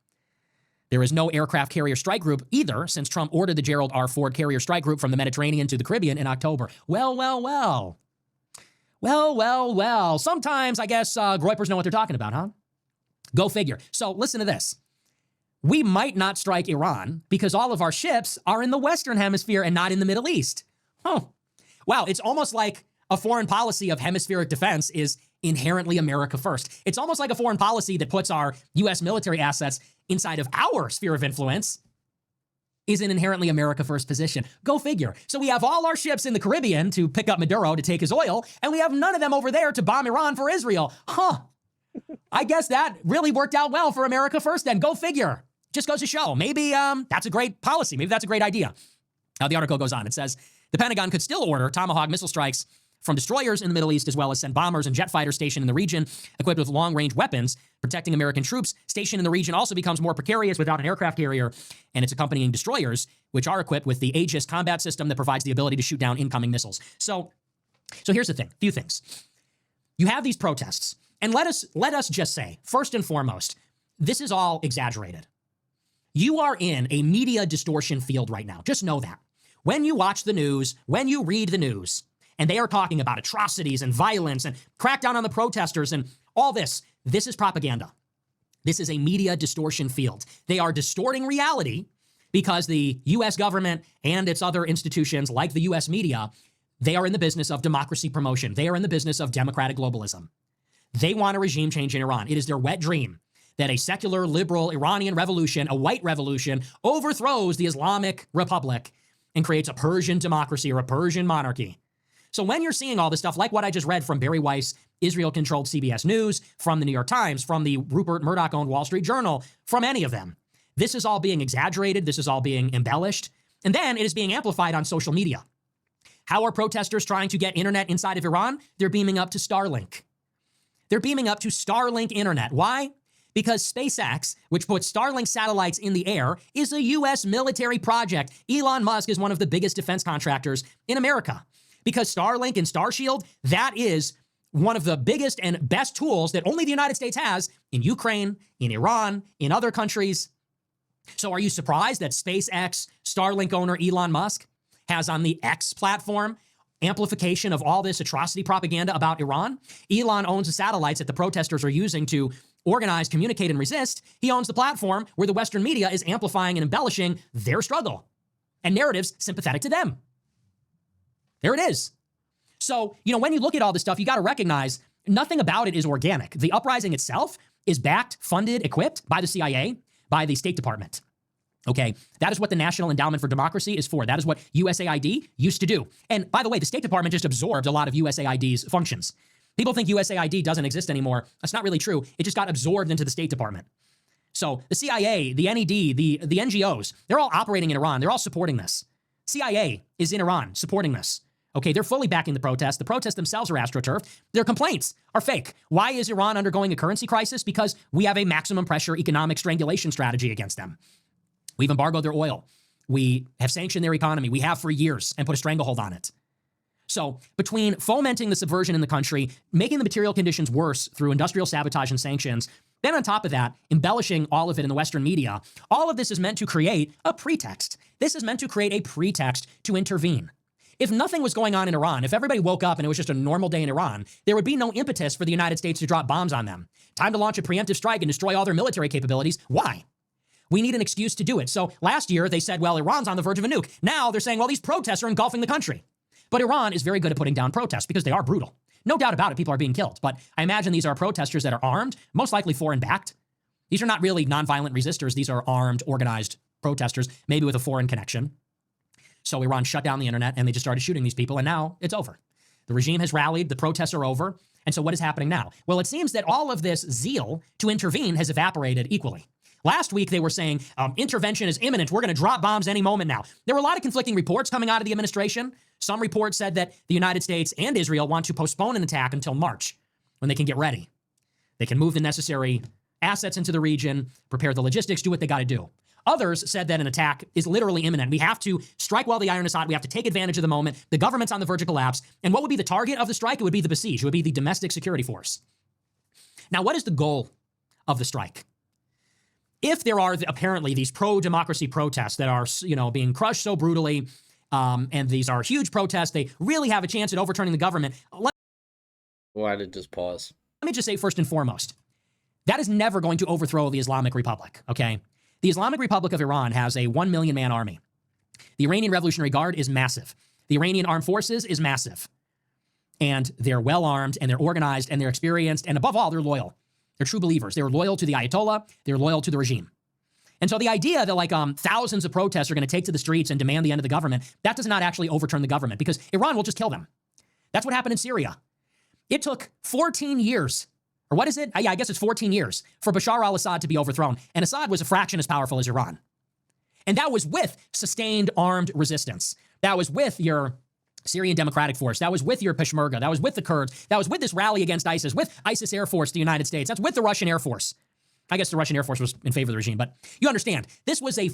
There is no aircraft carrier strike group either, since Trump ordered the Gerald R. Ford carrier strike group from the Mediterranean to the Caribbean in October. Well. Sometimes, I guess, Groypers know what they're talking about, huh? Go figure. So listen to this. We might not strike Iran because all of our ships are in the Western Hemisphere and not in the Middle East. Wow, it's almost like a foreign policy of hemispheric defense is inherently America first. It's almost like a foreign policy that puts our U.S. military assets inside of our sphere of influence is an inherently America first position. Go figure. So we have all our ships in the Caribbean to pick up Maduro to take his oil, and we have none of them over there to bomb Iran for Israel. Huh. I guess that really worked out well for America first then. Go figure. Just goes to show. Maybe that's a great policy. Maybe that's a great idea. Now the article goes on. It says, the Pentagon could still order Tomahawk missile strikes from destroyers in the Middle East, as well as send bombers and jet fighters stationed in the region equipped with long-range weapons. Protecting American troops stationed in the region also becomes more precarious without an aircraft carrier and its accompanying destroyers, which are equipped with the Aegis combat system that provides the ability to shoot down incoming missiles. So here's the thing, few things. You have these protests, and let us just say, first and foremost, this is all exaggerated. You are in a media distortion field right now. Just know that. When you watch the news, when you read the news, and they are talking about atrocities and violence and crackdown on the protesters and all this is propaganda. This is a media distortion field. They are distorting reality because the U.S. government and its other institutions like the U.S. media, they are in the business of democracy promotion. They are in the business of democratic globalism. They want a regime change in Iran. It is their wet dream that a secular, liberal Iranian revolution, a white revolution, overthrows the Islamic Republic and creates a Persian democracy or a Persian monarchy. So when you're seeing all this stuff, like what I just read from Barry Weiss, Israel-controlled CBS News, from the New York Times, from the Rupert Murdoch-owned Wall Street Journal, from any of them, this is all being exaggerated. This is all being embellished. And then it is being amplified on social media. How are protesters trying to get internet inside of Iran? They're beaming up to Starlink. They're beaming up to Starlink internet. Why? Because SpaceX, which puts Starlink satellites in the air, is a U.S. military project. Elon Musk is one of the biggest defense contractors in America. Because Starlink and Starshield, that is one of the biggest and best tools that only the United States has in Ukraine, in Iran, in other countries. So are you surprised that SpaceX Starlink owner Elon Musk has on the X platform amplification of all this atrocity propaganda about Iran? Elon owns the satellites that the protesters are using to organize, communicate, and resist. He owns the platform where the Western media is amplifying and embellishing their struggle and narratives sympathetic to them. There it is. So, when you look at all this stuff, you got to recognize nothing about it is organic. The uprising itself is backed, funded, equipped by the CIA, by the State Department. Okay, that is what the National Endowment for Democracy is for. That is what USAID used to do. And by the way, the State Department just absorbed a lot of USAID's functions. People think USAID doesn't exist anymore. That's not really true. It just got absorbed into the State Department. So the CIA, the NED, the NGOs, they're all operating in Iran. They're all supporting this. CIA is in Iran supporting this. Okay, they're fully backing the protests. The protests themselves are astroturfed. Their complaints are fake. Why is Iran undergoing a currency crisis? Because we have a maximum pressure economic strangulation strategy against them. We've embargoed their oil. We have sanctioned their economy. We have for years and put a stranglehold on it. So between fomenting the subversion in the country, making the material conditions worse through industrial sabotage and sanctions, then on top of that, embellishing all of it in the Western media, all of this is meant to create a pretext. This is meant to create a pretext to intervene. If nothing was going on in Iran, if everybody woke up and it was just a normal day in Iran, there would be no impetus for the United States to drop bombs on them. Time to launch a preemptive strike and destroy all their military capabilities. Why? We need an excuse to do it. So last year they said, well, Iran's on the verge of a nuke. Now they're saying, well, these protests are engulfing the country. But Iran is very good at putting down protests because they are brutal. No doubt about it, people are being killed. But I imagine these are protesters that are armed, most likely foreign-backed. These are not really nonviolent resistors. These are armed, organized protesters, maybe with a foreign connection. So Iran shut down the internet and they just started shooting these people, and now it's over. The regime has rallied, the protests are over, and so what is happening now? Well, it seems that all of this zeal to intervene has evaporated equally. Last week, they were saying intervention is imminent. We're going to drop bombs any moment now. There were a lot of conflicting reports coming out of the administration. Some reports said that the United States and Israel want to postpone an attack until March, when they can get ready. They can move the necessary assets into the region, prepare the logistics, do what they got to do. Others said that an attack is literally imminent. We have to strike while the iron is hot. We have to take advantage of the moment. The government's on the verge of collapse. And what would be the target of the strike? It would be the besieged. It would be the domestic security force. Now, what is the goal of the strike? If there are apparently these pro-democracy protests that are, being crushed so brutally, and these are huge protests, they really have a chance at overturning the government. Why did just pause? Let me just say first and foremost, that is never going to overthrow the Islamic Republic, okay? The Islamic Republic of Iran has a 1 million man army. The Iranian Revolutionary Guard is massive. The Iranian Armed Forces is massive. and they're well armed and they're organized and they're experienced. And above all, they're loyal. They're true believers. They're loyal to the Ayatollah. They're loyal to the regime. And so the idea that like thousands of protests are going to take to the streets and demand the end of the government, that does not actually overturn the government because Iran will just kill them. That's what happened in Syria. It took 14 years, or what is it? Yeah, I guess it's 14 years for Bashar al-Assad to be overthrown. And Assad was a fraction as powerful as Iran. And that was with sustained armed resistance. That was with your Syrian Democratic Force. That was with your Peshmerga. That was with the Kurds. That was with this rally against ISIS, with ISIS Air Force, the United States. That's with the Russian Air Force. I guess the Russian Air Force was in favor of the regime, but you understand, this was a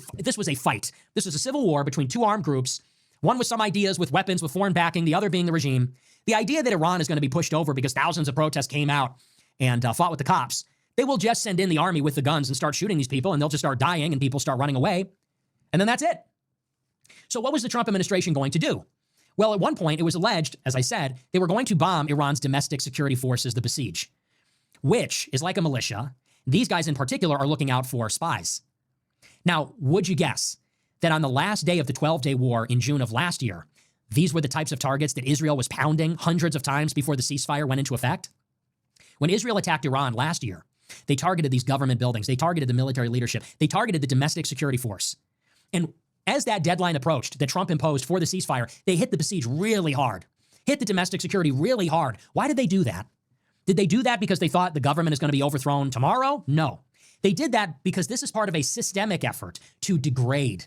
fight. This was a civil war between two armed groups, one with some ideas, with weapons, with foreign backing, the other being the regime. The idea that Iran is going to be pushed over because thousands of protests came out and fought with the cops, they will just send in the army with the guns and start shooting these people, and they'll just start dying, and people start running away, and then that's it. So what was the Trump administration going to do? Well, at one point, it was alleged, as I said, they were going to bomb Iran's domestic security forces, the Basij, which is like a militia. These guys in particular are looking out for spies. Now, would you guess that on the last day of the 12-day war in June of last year, these were the types of targets that Israel was pounding hundreds of times before the ceasefire went into effect? When Israel attacked Iran last year, they targeted these government buildings. They targeted the military leadership. They targeted the domestic security force. And as that deadline approached that Trump imposed for the ceasefire, they hit the Basij really hard, hit the domestic security really hard. Why did they do that? Did they do that because they thought the government is going to be overthrown tomorrow? No. They did that because this is part of a systemic effort to degrade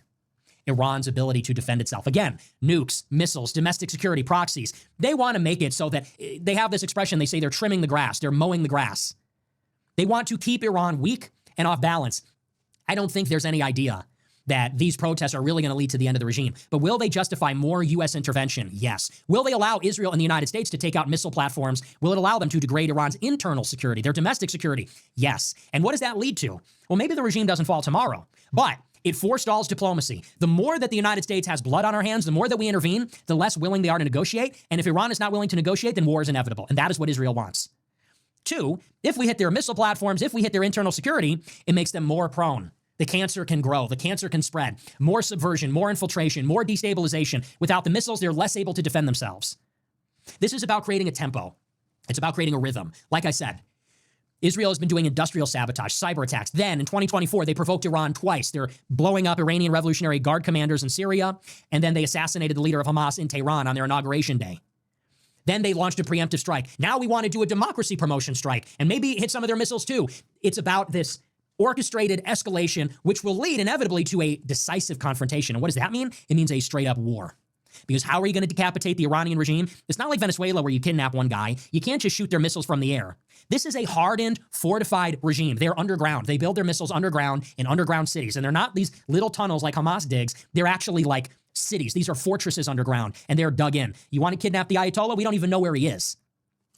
Iran's ability to defend itself. Again, nukes, missiles, domestic security, proxies. They want to make it so that they have this expression. They say they're trimming the grass. They're mowing the grass. They want to keep Iran weak and off balance. I don't think there's any idea that these protests are really going to lead to the end of the regime. But will they justify more U.S. intervention? Yes. Will they allow Israel and the United States to take out missile platforms? Will it allow them to degrade Iran's internal security, their domestic security? Yes. And what does that lead to? Well, maybe the regime doesn't fall tomorrow, but it forestalls diplomacy. The more that the United States has blood on our hands, the more that we intervene, the less willing they are to negotiate. And if Iran is not willing to negotiate, then war is inevitable. And that is what Israel wants. Two, if we hit their missile platforms, if we hit their internal security, it makes them more prone. The cancer can grow. The cancer can spread. More subversion, more infiltration, more destabilization. Without the missiles, they're less able to defend themselves. This is about creating a tempo. It's about creating a rhythm. Like I said, Israel has been doing industrial sabotage, cyber attacks. Then in 2024, they provoked Iran twice. They're blowing up Iranian Revolutionary Guard commanders in Syria, and then they assassinated the leader of Hamas in Tehran on their inauguration day. Then they launched a preemptive strike. Now we want to do a democracy promotion strike and maybe hit some of their missiles too. It's about this orchestrated escalation, which will lead inevitably to a decisive confrontation. And what does that mean? It means a straight up war. Because how are you going to decapitate the Iranian regime? It's not like Venezuela where you kidnap one guy. You can't just shoot their missiles from the air. This is a hardened, fortified regime. They're underground. They build their missiles underground in underground cities. And they're not these little tunnels like Hamas digs. They're actually like cities. These are fortresses underground, and they're dug in. You want to kidnap the Ayatollah? We don't even know where he is.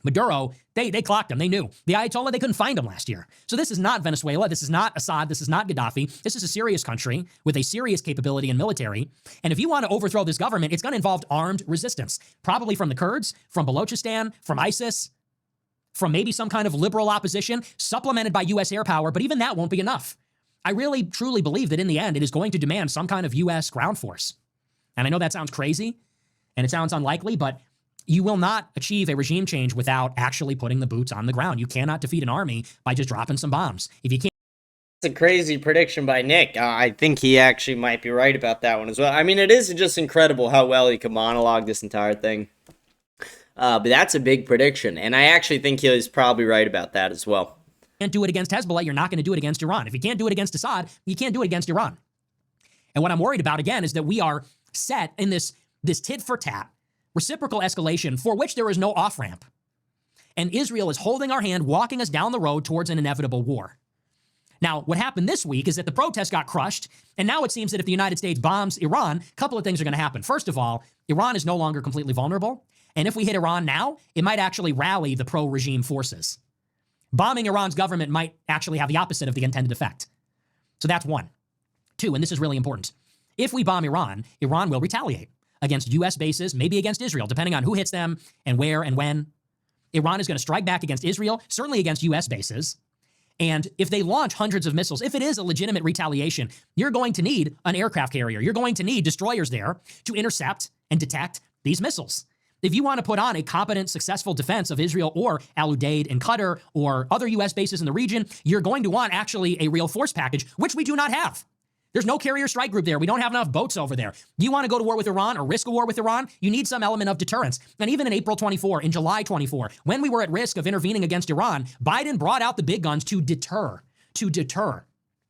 Maduro, they clocked him. They knew. The Ayatollah, they couldn't find him last year. So this is not Venezuela. This is not Assad. This is not Gaddafi. This is a serious country with a serious capability in military. And if you want to overthrow this government, it's going to involve armed resistance, probably from the Kurds, from Balochistan, from ISIS, from maybe some kind of liberal opposition, supplemented by U.S. air power. But even that won't be enough. I really, truly believe that in the end, it is going to demand some kind of U.S. ground force. And I know that sounds crazy, and it sounds unlikely, but you will not achieve a regime change without actually putting the boots on the ground. You cannot defeat an army by just dropping some bombs. If you can't. It's a crazy prediction by Nick. I think he actually might be right about that one as well. I mean, it is just incredible how well he could monologue this entire thing. But that's a big prediction, and I actually think he is probably right about that as well. Can't do it against Hezbollah, you're not going to do it against Iran. If you can't do it against Assad, you can't do it against Iran. And what I'm worried about, again, is that we are set in this tit-for-tat reciprocal escalation for which there is no off-ramp. And Israel is holding our hand, walking us down the road towards an inevitable war. Now, what happened this week is that the protests got crushed, and now it seems that if the United States bombs Iran, a couple of things are going to happen. First of all, Iran is no longer completely vulnerable, and if we hit Iran now, it might actually rally the pro-regime forces. Bombing Iran's government might actually have the opposite of the intended effect. So that's one. Two, and this is really important. If we bomb Iran, Iran will retaliate against U.S. bases, maybe against Israel, depending on who hits them and where and when. Iran is going to strike back against Israel, certainly against U.S. bases. And if they launch hundreds of missiles, if it is a legitimate retaliation, you're going to need an aircraft carrier. You're going to need destroyers there to intercept and detect these missiles. If you want to put on a competent, successful defense of Israel or Al Udeid in Qatar or other U.S. bases in the region, you're going to want actually a real force package, which we do not have. There's no carrier strike group there. We don't have enough boats over there. You want to go to war with Iran or risk a war with Iran, you need some element of deterrence. And even in April 24, in July 24, when we were at risk of intervening against Iran, Biden brought out the big guns to deter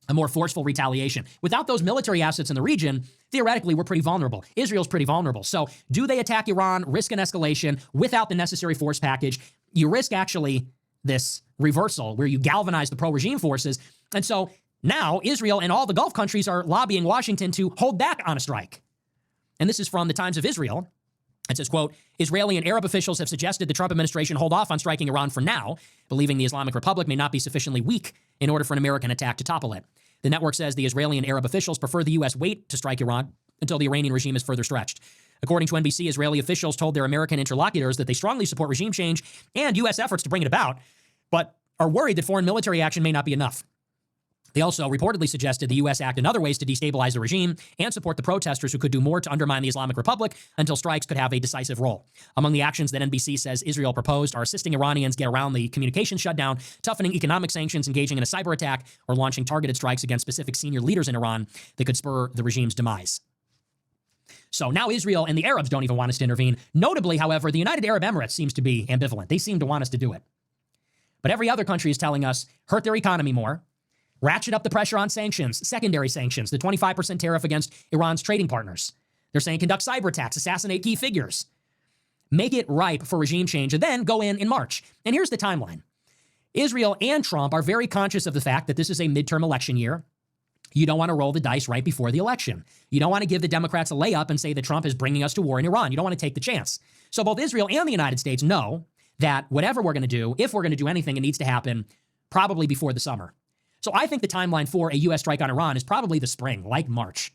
a more forceful retaliation. Without those military assets in the region, theoretically, we're pretty vulnerable. Israel's pretty vulnerable. So do they attack Iran, risk an escalation without the necessary force package? You risk actually this reversal where you galvanize the pro-regime forces. And so now Israel and all the Gulf countries are lobbying Washington to hold back on a strike. And this is from the Times of Israel. It says, quote, Israeli and Arab officials have suggested the Trump administration hold off on striking Iran for now, believing the Islamic Republic may not be sufficiently weak in order for an American attack to topple it. The network says the Israeli and Arab officials prefer the U.S. wait to strike Iran until the Iranian regime is further stretched. According to NBC, Israeli officials told their American interlocutors that they strongly support regime change and U.S. efforts to bring it about, but are worried that foreign military action may not be enough. They also reportedly suggested the U.S. act in other ways to destabilize the regime and support the protesters who could do more to undermine the Islamic Republic until strikes could have a decisive role. Among the actions that NBC says Israel proposed are assisting Iranians get around the communications shutdown, toughening economic sanctions, engaging in a cyber attack, or launching targeted strikes against specific senior leaders in Iran that could spur the regime's demise. So now Israel and the Arabs don't even want us to intervene. Notably, however, the United Arab Emirates seems to be ambivalent. They seem to want us to do it. But every other country is telling us, hurt their economy more, ratchet up the pressure on sanctions, secondary sanctions, the 25% tariff against Iran's trading partners. They're saying conduct cyber attacks, assassinate key figures, make it ripe for regime change, and then go in March. And here's the timeline. Israel and Trump are very conscious of the fact that this is a midterm election year. You don't want to roll the dice right before the election. You don't want to give the Democrats a layup and say that Trump is bringing us to war in Iran. You don't want to take the chance. So both Israel and the United States know that whatever we're going to do, if we're going to do anything, it needs to happen probably before the summer. So I think the timeline for a U.S. strike on Iran is probably the spring, like March.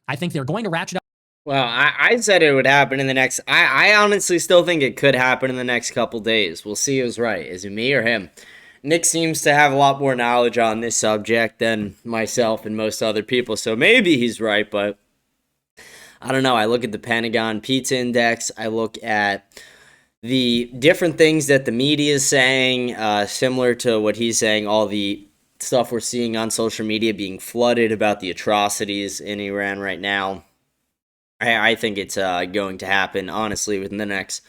I think they're going to ratchet up. Well, I said it would happen in the next... I honestly still think it could happen in the next couple days. We'll see who's right. Is it me or him? Nick seems to have a lot more knowledge on this subject than myself and most other people, so maybe he's right, but I don't know. I look at the Pentagon Pizza Index. I look at the different things that the media is saying, similar to what he's saying, all the stuff we're seeing on social media being flooded about the atrocities in Iran right now. I think it's going to happen, honestly, within the next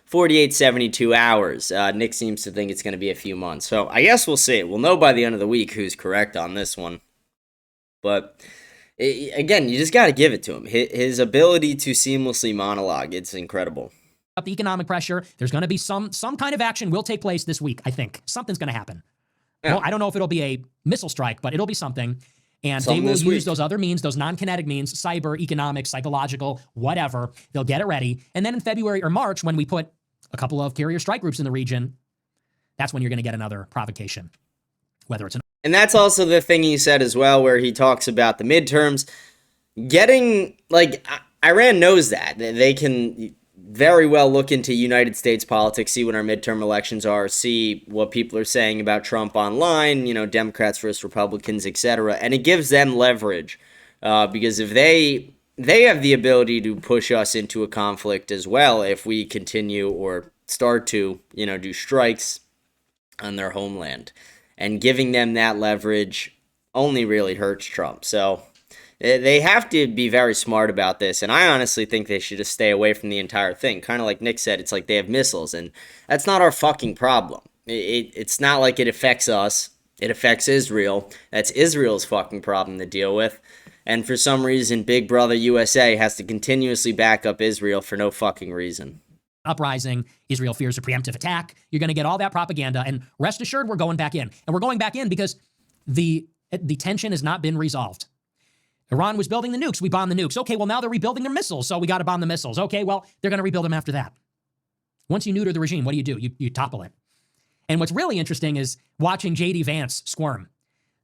48, 72 hours. Nick seems to think it's going to be a few months. So I guess we'll see. We'll know by the end of the week who's correct on this one. But again, you just got to give it to him. His ability to seamlessly monologue, it's incredible. The economic pressure, there's going to be some kind of action will take place this week, I think. Something's going to happen. Yeah. Well, I don't know if it'll be a missile strike, but it'll be something. And they will use those other means, those non-kinetic means, cyber, economic, psychological, whatever. They'll get it ready. And then in February or March, when we put a couple of carrier strike groups in the region, that's when you're going to get another provocation. Whether it's And that's also the thing he said as well, where he talks about the midterms. Getting, like, Iran knows that. They can very well look into United States politics, see when our midterm elections are, see what people are saying about Trump online, Democrats versus Republicans, etc. And it gives them leverage because if they have the ability to push us into a conflict as well if we continue or start to, do strikes on their homeland. And giving them that leverage only really hurts Trump. So they have to be very smart about this, and I honestly think they should just stay away from the entire thing. Kind of like Nick said, it's like they have missiles, and that's not our fucking problem. It's not like it affects us. It affects Israel. That's Israel's fucking problem to deal with. And for some reason, Big Brother USA has to continuously back up Israel for no fucking reason. Uprising, Israel fears a preemptive attack. You're going to get all that propaganda, and rest assured we're going back in. And we're going back in because the tension has not been resolved. Iran was building the nukes. We bombed the nukes. Okay, well, now they're rebuilding their missiles, so we got to bomb the missiles. Okay, well, they're going to rebuild them after that. Once you neuter the regime, what do? You topple it. And what's really interesting is watching J.D. Vance squirm.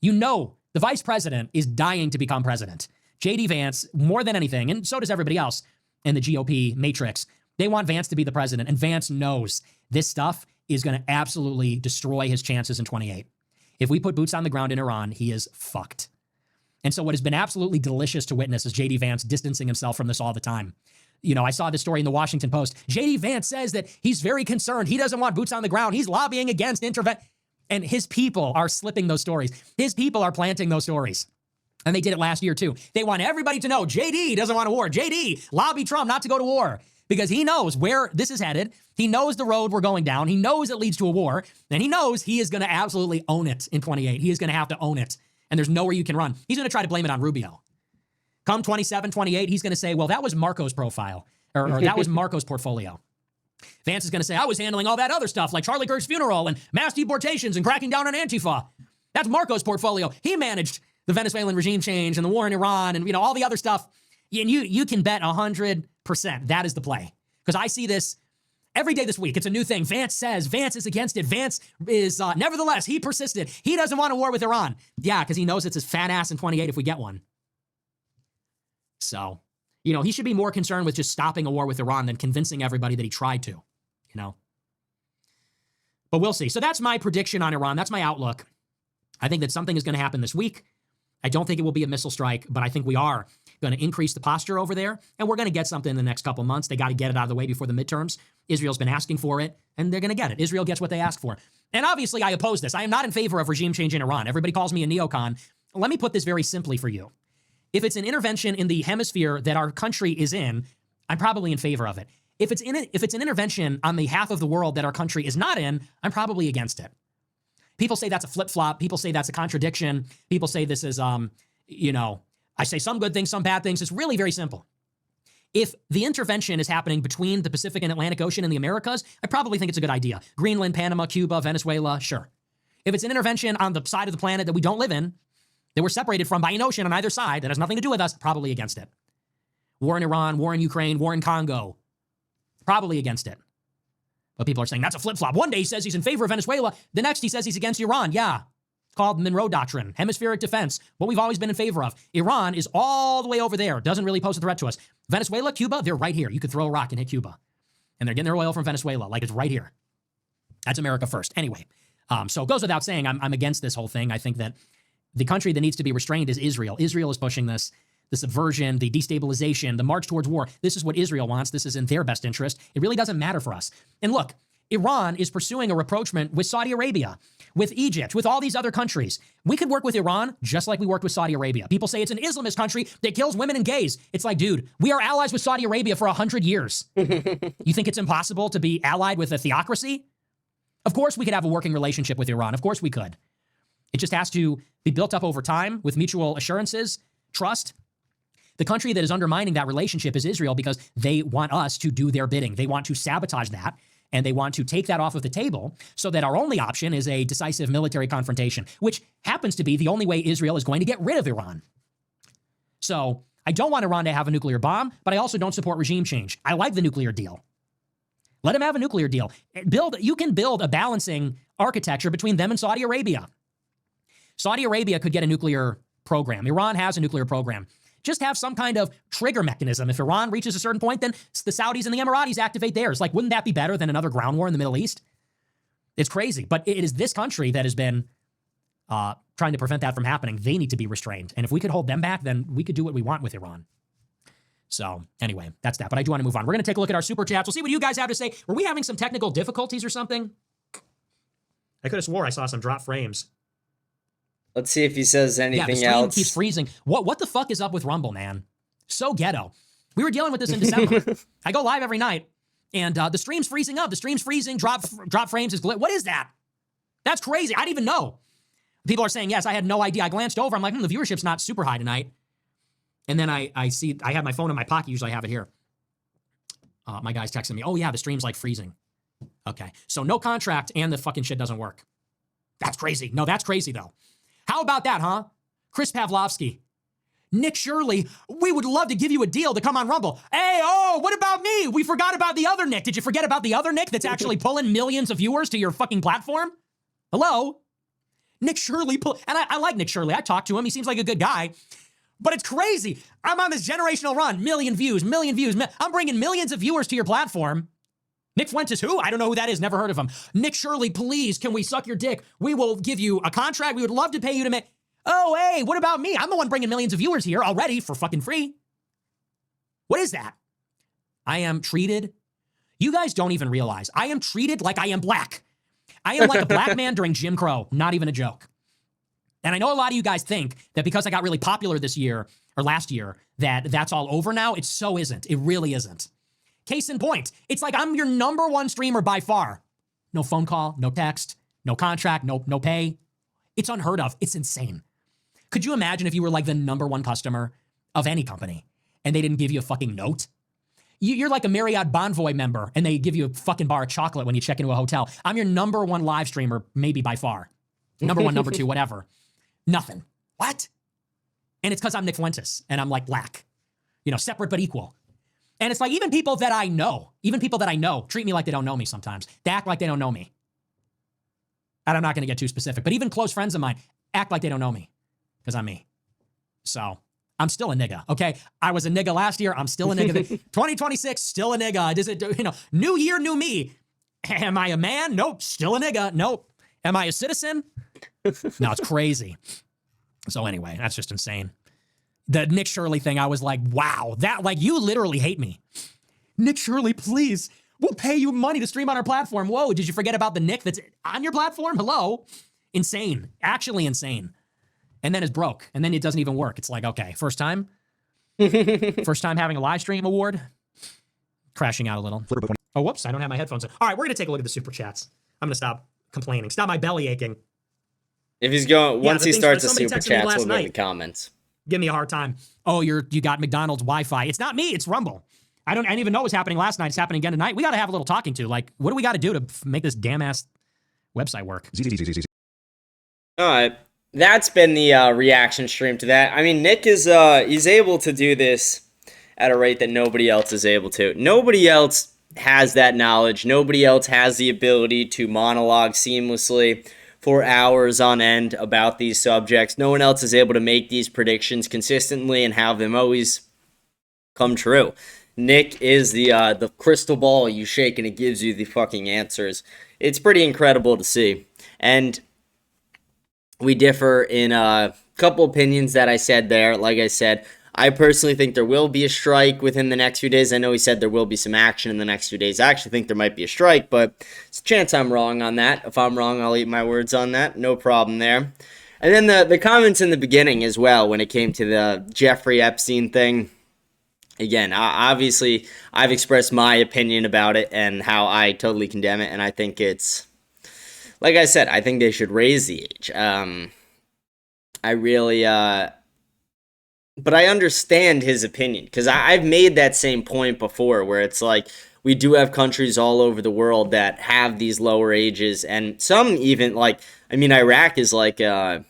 The vice president is dying to become president. J.D. Vance, more than anything, and so does everybody else in the GOP matrix, they want Vance to be the president, and Vance knows this stuff is going to absolutely destroy his chances in 28. If we put boots on the ground in Iran, he is fucked. And so what has been absolutely delicious to witness is J.D. Vance distancing himself from this all the time. You know, I saw this story in the Washington Post. J.D. Vance says that he's very concerned. He doesn't want boots on the ground. He's lobbying against intervention. And his people are slipping those stories. His people are planting those stories. And they did it last year too. They want everybody to know JD doesn't want a war. JD lobby Trump not to go to war because he knows where this is headed. He knows the road we're going down. He knows it leads to a war. And he knows he is going to absolutely own it in 28. He is going to have to own it. And there's nowhere you can run. He's going to try to blame it on Rubio. Come 27, 28, he's going to say, well, that was Marco's profile or that was Marco's portfolio. Vance is going to say, I was handling all that other stuff like Charlie Kirk's funeral and mass deportations and cracking down on Antifa. That's Marco's portfolio. He managed the Venezuelan regime change and the war in Iran and, you know, all the other stuff. And you can bet 100% that is the play. Because I see this every day this week. It's a new thing. Vance says Vance is against it. Vance is, nevertheless, he persisted. He doesn't want a war with Iran. Yeah, because he knows it's his fat ass in 28 if we get one. So, you know, he should be more concerned with just stopping a war with Iran than convincing everybody that he tried to, you know. But we'll see. So that's my prediction on Iran. That's my outlook. I think that something is going to happen this week. I don't think it will be a missile strike, but I think we are going to increase the posture over there, and we're going to get something in the next couple months. They got to get it out of the way before the midterms. Israel's been asking for it, and they're going to get it. Israel gets what they ask for. And obviously, I oppose this. I am not in favor of regime change in Iran. Everybody calls me a neocon. Let me put this very simply for you. If it's an intervention in the hemisphere that our country is in, I'm probably in favor of it. If it's an intervention on the half of the world that our country is not in, I'm probably against it. People say that's a flip-flop. People say that's a contradiction. People say this is, you know, I say some good things, some bad things. It's really very simple. If the intervention is happening between the Pacific and Atlantic Ocean and the Americas, I probably think it's a good idea. Greenland, Panama, Cuba, Venezuela, sure. If it's an intervention on the side of the planet that we don't live in, that we're separated from by an ocean on either side that has nothing to do with us, probably against it. War in Iran, war in Ukraine, war in Congo, probably against it. But people are saying that's a flip-flop. One day he says he's in favor of Venezuela. The next he says he's against Iran. Yeah. It's called Monroe Doctrine, hemispheric defense, what we've always been in favor of. Iran is all the way over there. Doesn't really pose a threat to us. Venezuela, Cuba, they're right here. You could throw a rock and hit Cuba. And they're getting their oil from Venezuela. Like it's right here. That's America first. Anyway, so it goes without saying I'm against this whole thing. I think that the country that needs to be restrained is Israel. Israel is pushing this. The subversion, the destabilization, the march towards war. This is what Israel wants. This is in their best interest. It really doesn't matter for us. And look, Iran is pursuing a rapprochement with Saudi Arabia, with Egypt, with all these other countries. We could work with Iran just like we worked with Saudi Arabia. People say it's an Islamist country that kills women and gays. It's like, dude, we are allies with Saudi Arabia for 100 years. You think it's impossible to be allied with a theocracy? Of course we could have a working relationship with Iran. Of course we could. It just has to be built up over time with mutual assurances, trust. The country that is undermining that relationship is Israel because they want us to do their bidding. They want to sabotage that, and they want to take that off of the table so that our only option is a decisive military confrontation, which happens to be the only way Israel is going to get rid of Iran. So I don't want Iran to have a nuclear bomb, but I also don't support regime change. I like the nuclear deal. Let them have a nuclear deal. You can build a balancing architecture between them and Saudi Arabia. Saudi Arabia could get a nuclear program. Iran has a nuclear program. Just have some kind of trigger mechanism. If Iran reaches a certain point, then the Saudis and the Emiratis activate theirs. Like, wouldn't that be better than another ground war in the Middle East? It's crazy. But it is this country that has been trying to prevent that from happening. They need to be restrained. And if we could hold them back, then we could do what we want with Iran. So anyway, that's that. But I do want to move on. We're going to take a look at our super chats. We'll see what you guys have to say. Were we having some technical difficulties or something? I could have swore I saw some drop frames. Let's see if he says anything the stream else. Keeps freezing. What the fuck is up with Rumble, man? So ghetto. We were dealing with this in December. I go live every night, and the stream's freezing up. The stream's freezing. Drop frames is What is that? That's crazy. I didn't even know. People are saying yes. I had no idea. I glanced over. I'm like, the viewership's not super high tonight. And then I see I have my phone in my pocket. Usually I have it here. My guy's texting me. Oh yeah, the stream's like freezing. Okay, so no contract and the fucking shit doesn't work. That's crazy. No, that's crazy though. How about that, huh? Chris Pavlovsky. Nick Shirley, we would love to give you a deal to come on Rumble. Hey, what about me? We forgot about the other Nick. Did you forget about the other Nick that's actually pulling millions of viewers to your fucking platform? Hello? Nick Shirley, and I like Nick Shirley. I talked to him. He seems like a good guy. But it's crazy. I'm on this generational run. Million views. I'm bringing millions of viewers to your platform. Nick Fuentes, who? I don't know who that is. Never heard of him. Nick Shirley, please, can we suck your dick? We will give you a contract. We would love to pay you to make... Oh, hey, what about me? I'm the one bringing millions of viewers here already for fucking free. What is that? I am treated. You guys don't even realize. I am treated like I am black. I am like a black man during Jim Crow. Not even a joke. And I know a lot of you guys think that because I got really popular this year or last year, that that's all over now. It so isn't. It really isn't. Case in point, it's like I'm your number one streamer by far. No phone call, no text, no contract, no pay. It's unheard of. It's insane. Could you imagine if you were like the number one customer of any company and they didn't give you a fucking note? You're like a Marriott Bonvoy member and they give you a fucking bar of chocolate when you check into a hotel. I'm your number one live streamer, maybe by far. Number one, number two, whatever. Nothing. What? And it's because I'm Nick Fuentes and I'm like black, separate but equal. And it's like even people that I know treat me like they don't know me sometimes. They act like they don't know me. And I'm not going to get too specific, but even close friends of mine act like they don't know me because I'm me. So I'm still a nigga, okay? I was a nigga last year. I'm still a nigga. 2026, still a nigga. Does it, new year, new me. Am I a man? Nope. Still a nigga. Nope. Am I a citizen? No, it's crazy. So anyway, that's just insane. The Nick Shirley thing, I was like, wow, you literally hate me. Nick Shirley, please, we'll pay you money to stream on our platform. Whoa, did you forget about the Nick that's on your platform? Hello? Insane. Actually insane. And then it's broke. And then it doesn't even work. It's like, okay, first time having a live stream award. Crashing out a little. Oh, whoops, I don't have my headphones in. All right, we're going to take a look at the super chats. I'm going to stop complaining. Stop my belly aching. If he's going, once he starts the super chats, we'll go to the comments. Give me a hard time. Oh, you got McDonald's Wi-Fi. It's not me, it's Rumble. I didn't even know what was happening last night. It's happening again tonight. We got to have a little talking to. Like, what do we got to do to make this damn ass website work? All right. That's been the reaction stream to that. I mean, Nick is he's able to do this at a rate that nobody else is able to. Nobody else has that knowledge. Nobody else has the ability to monologue seamlessly for hours on end about these subjects. No one else is able to make these predictions consistently and have them always come true. Nick is the crystal ball you shake and it gives you the fucking answers. It's pretty incredible to see. And we differ in a couple opinions that I said there. Like I said, I personally think there will be a strike within the next few days. I know he said there will be some action in the next few days. I actually think there might be a strike, but it's a chance I'm wrong on that. If I'm wrong, I'll eat my words on that. No problem there. And then the comments in the beginning as well when it came to the Jeffrey Epstein thing. Again, obviously, I've expressed my opinion about it and how I totally condemn it, and I think it's, like I said, I think they should raise the age. I really, but I understand his opinion, because I've made that same point before, where it's like, we do have countries all over the world that have these lower ages, and some even, like, I mean, Iraq is like, 9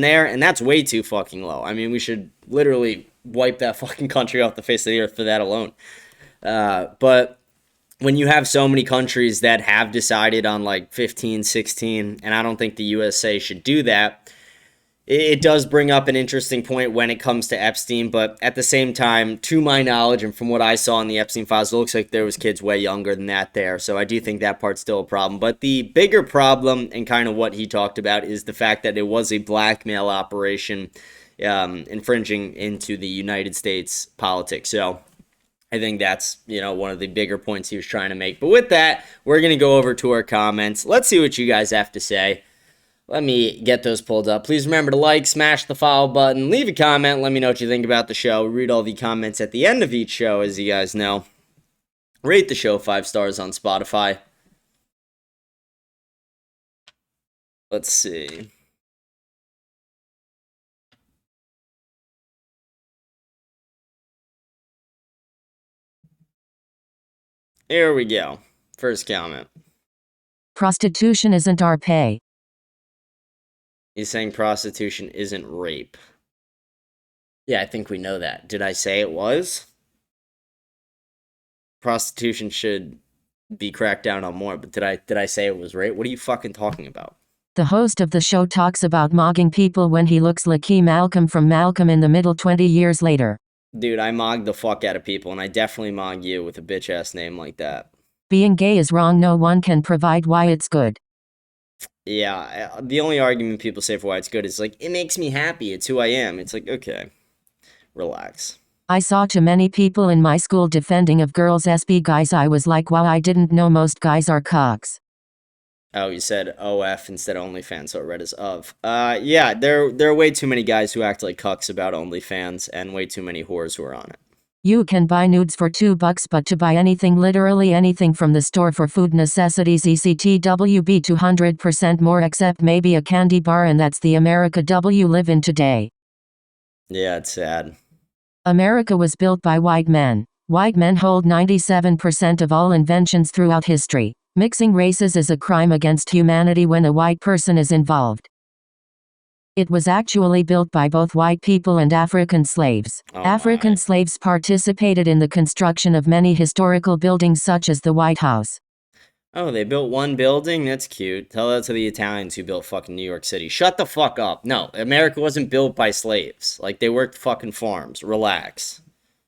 there, and that's way too fucking low. I mean, we should literally wipe that fucking country off the face of the earth for that alone. But when you have so many countries that have decided on like 15, 16, and I don't think the USA should do that, it does bring up an interesting point when it comes to Epstein. But at the same time, to my knowledge and from what I saw in the Epstein files, it looks like there was kids way younger than that there. So I do think that part's still a problem. But the bigger problem, and kind of what he talked about, is the fact that it was a blackmail operation infringing into the United States politics. So I think that's, one of the bigger points he was trying to make. But with that, we're going to go over to our comments. Let's see what you guys have to say. Let me get those pulled up. Please remember to like, smash the follow button, leave a comment, let me know what you think about the show. We read all the comments at the end of each show, as you guys know. Rate the show 5 stars on Spotify. Let's see. Here we go. First comment. Prostitution isn't our pay. He's saying prostitution isn't rape. Yeah, I think we know that. Did I say it was? Prostitution should be cracked down on more, but did I say it was rape? What are you fucking talking about? The host of the show talks about mogging people when he looks like Malcolm from Malcolm in the Middle 20 years later. Dude, I mog the fuck out of people, and I definitely mog you with a bitch-ass name like that. Being gay is wrong. No one can provide why it's good. Yeah, the only argument people say for why it's good is like, it makes me happy. It's who I am. It's like, okay, relax. I saw too many people in my school defending of girls SB guys. I was like, wow, I didn't know most guys are cocks. Oh, you said OF instead of OnlyFans, so it read as of. Yeah, there are way too many guys who act like cucks about OnlyFans, and way too many whores who are on it. You can buy nudes for $2, but to buy anything, literally anything from the store for food necessities, ECTW be 200% more, except maybe a candy bar, and that's the America W live in today. Yeah, it's sad. America was built by white men. White men hold 97% of all inventions throughout history. Mixing races is a crime against humanity when a white person is involved. It was actually built by both white people and African slaves. Oh African my. slaves participated in the construction of many historical buildings such as the White House. Oh, they built one building? That's cute. Tell that to the Italians who built fucking New York City. Shut the fuck up. No, America wasn't built by slaves. Like, they worked fucking farms. Relax.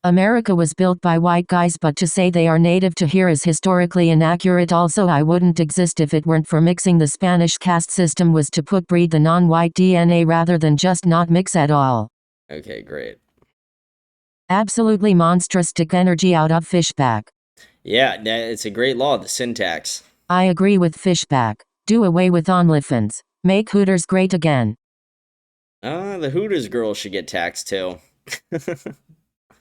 America was built by white guys, but to say they are native to here is historically inaccurate. Also, I wouldn't exist if it weren't for mixing. The Spanish caste system was to breed the non-white DNA rather than just not mix at all. Okay, great. Absolutely monstrous. Took energy out of Fishback. Yeah, it's a great law, the syntax. I agree with Fishback. Do away with OnlyFans. Make Hooters great again. The Hooters girl should get taxed too.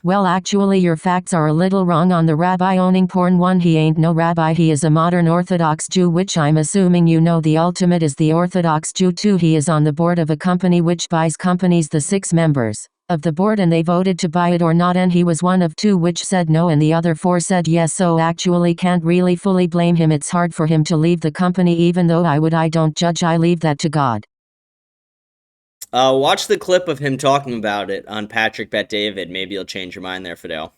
Well, actually, your facts are a little wrong on the rabbi owning porn one. He ain't no rabbi, he is a modern Orthodox Jew, which I'm assuming you know. The ultimate is the Orthodox Jew too. He is on the board of a company which buys companies. The 6 members of the board, and they voted to buy it or not, and he was one of 2 which said no, and the other 4 said yes. So actually can't really fully blame him. It's hard for him to leave the company, even though I don't judge, I leave that to God. Watch the clip of him talking about it on Patrick Bet David. Maybe you'll change your mind there, Fidel.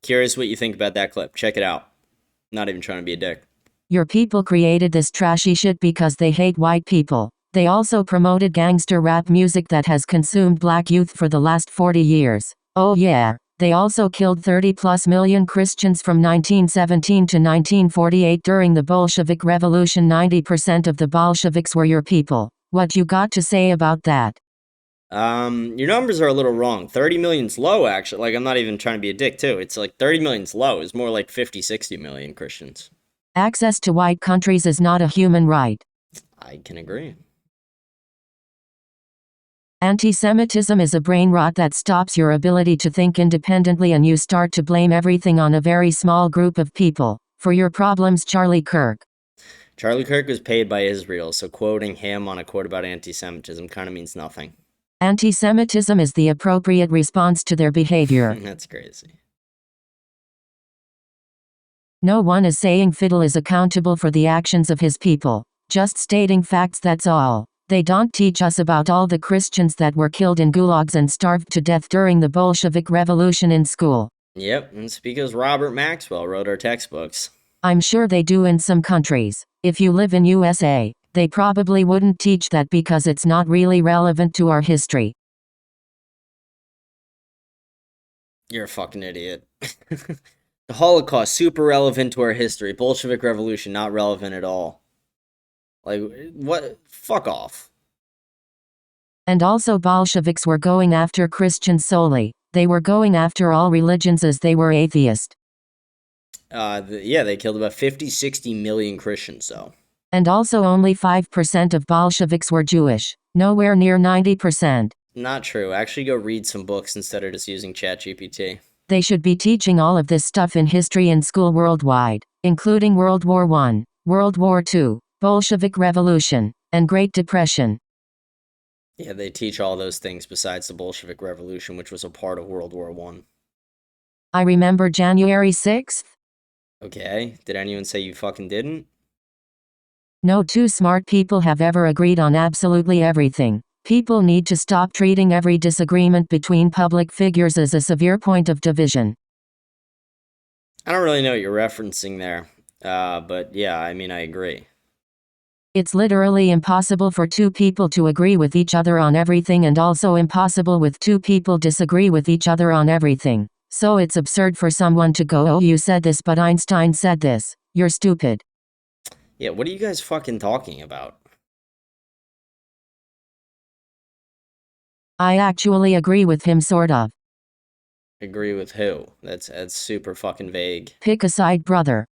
Curious what you think about that clip. Check it out. Not even trying to be a dick. Your people created this trashy shit because they hate white people. They also promoted gangster rap music that has consumed black youth for the last 40 years. Oh yeah. They also killed 30+ million Christians from 1917 to 1948 during the Bolshevik Revolution. 90% of the Bolsheviks were your people. What you got to say about that? Your numbers are a little wrong. 30 million's low, actually. Like, I'm not even trying to be a dick, too. It's like 30 million's low. It's more like 50, 60 million Christians. Access to white countries is not a human right. I can agree. Anti-Semitism is a brain rot that stops your ability to think independently, and you start to blame everything on a very small group of people for your problems. Charlie Kirk. Charlie Kirk was paid by Israel, so quoting him on a quote about anti-Semitism kind of means nothing. Anti-Semitism is the appropriate response to their behavior. That's crazy. No one is saying Fidel is accountable for the actions of his people. Just stating facts, that's all. They don't teach us about all the Christians that were killed in gulags and starved to death during the Bolshevik Revolution in school. Yep, and it's because Robert Maxwell wrote our textbooks. I'm sure they do in some countries. If you live in USA, they probably wouldn't teach that because it's not really relevant to our history. You're a fucking idiot. The Holocaust, super relevant to our history. Bolshevik Revolution, not relevant at all. Like, what? Fuck off. And also, Bolsheviks were going after Christians solely. They were going after all religions as they were atheist. Yeah, they killed about 50, 60 million Christians, though. And also only 5% of Bolsheviks were Jewish. Nowhere near 90%. Not true. Actually go read some books instead of just using ChatGPT. They should be teaching all of this stuff in history in school worldwide, including World War I, World War II, Bolshevik Revolution, and Great Depression. Yeah, they teach all those things besides the Bolshevik Revolution, which was a part of World War I. I remember January 6th. Okay, did anyone say you fucking didn't? No two smart people have ever agreed on absolutely everything. People need to stop treating every disagreement between public figures as a severe point of division. I don't really know what you're referencing there, but yeah, I mean, I agree. It's literally impossible for 2 people to agree with each other on everything, and also impossible with 2 people disagree with each other on everything. So it's absurd for someone to go, oh, you said this, but Einstein said this. You're stupid. Yeah, what are you guys fucking talking about? I actually agree with him, sort of. Agree with who? That's super fucking vague. Pick a side, brother.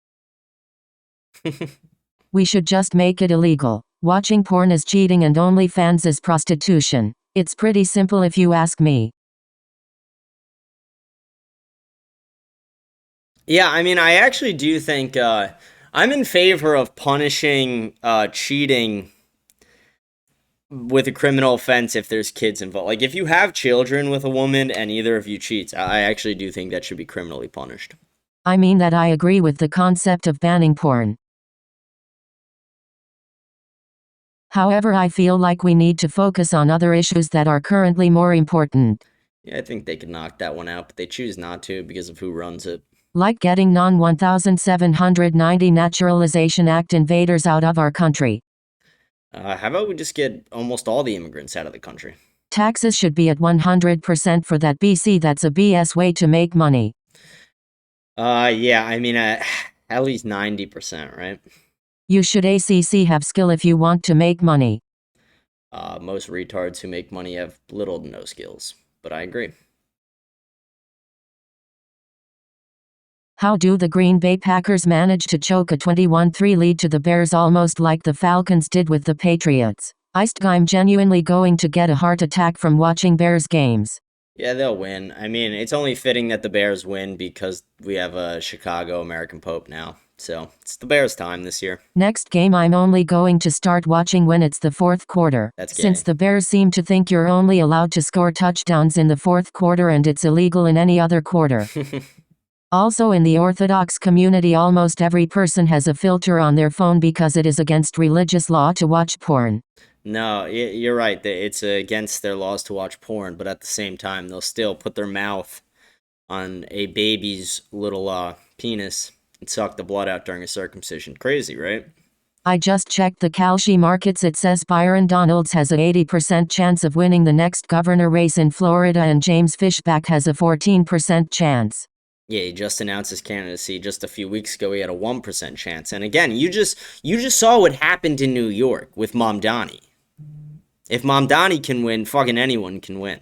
We should just make it illegal. Watching porn is cheating and OnlyFans is prostitution. It's pretty simple if you ask me. Yeah, I mean, I actually do think I'm in favor of punishing cheating with a criminal offense if there's kids involved. Like, if you have children with a woman and either of you cheats, I actually do think that should be criminally punished. I mean that I agree with the concept of banning porn. However, I feel like we need to focus on other issues that are currently more important. Yeah, I think they could knock that one out, but they choose not to because of who runs it. Like getting non-1790 Naturalization Act invaders out of our country. How about we just get almost all the immigrants out of the country? Taxes should be at 100% for that BC. That's a BS way to make money. Yeah, I mean, at least 90%, right? You should ACC have skill if you want to make money. Most retards who make money have little to no skills, but I agree. How do the Green Bay Packers manage to choke a 21-3 lead to the Bears almost like the Falcons did with the Patriots? I'm genuinely going to get a heart attack from watching Bears games. Yeah, they'll win. I mean, it's only fitting that the Bears win because we have a Chicago American Pope now. So, it's the Bears' time this year. Next game I'm only going to start watching when it's the fourth quarter. That's gay. Since the Bears seem to think you're only allowed to score touchdowns in the fourth quarter and it's illegal in any other quarter. Also, in the Orthodox community, almost every person has a filter on their phone because it is against religious law to watch porn. No, you're right. It's against their laws to watch porn, but at the same time, they'll still put their mouth on a baby's little penis and suck the blood out during a circumcision. Crazy, right? I just checked the Kalshi markets. It says Byron Donalds has a 80% chance of winning the next governor race in Florida and James Fishback has a 14% chance. Yeah, he just announced his candidacy just a few weeks ago. He had a 1% chance. And again, you just saw what happened in New York with Mamdani. If Mamdani can win, fucking anyone can win.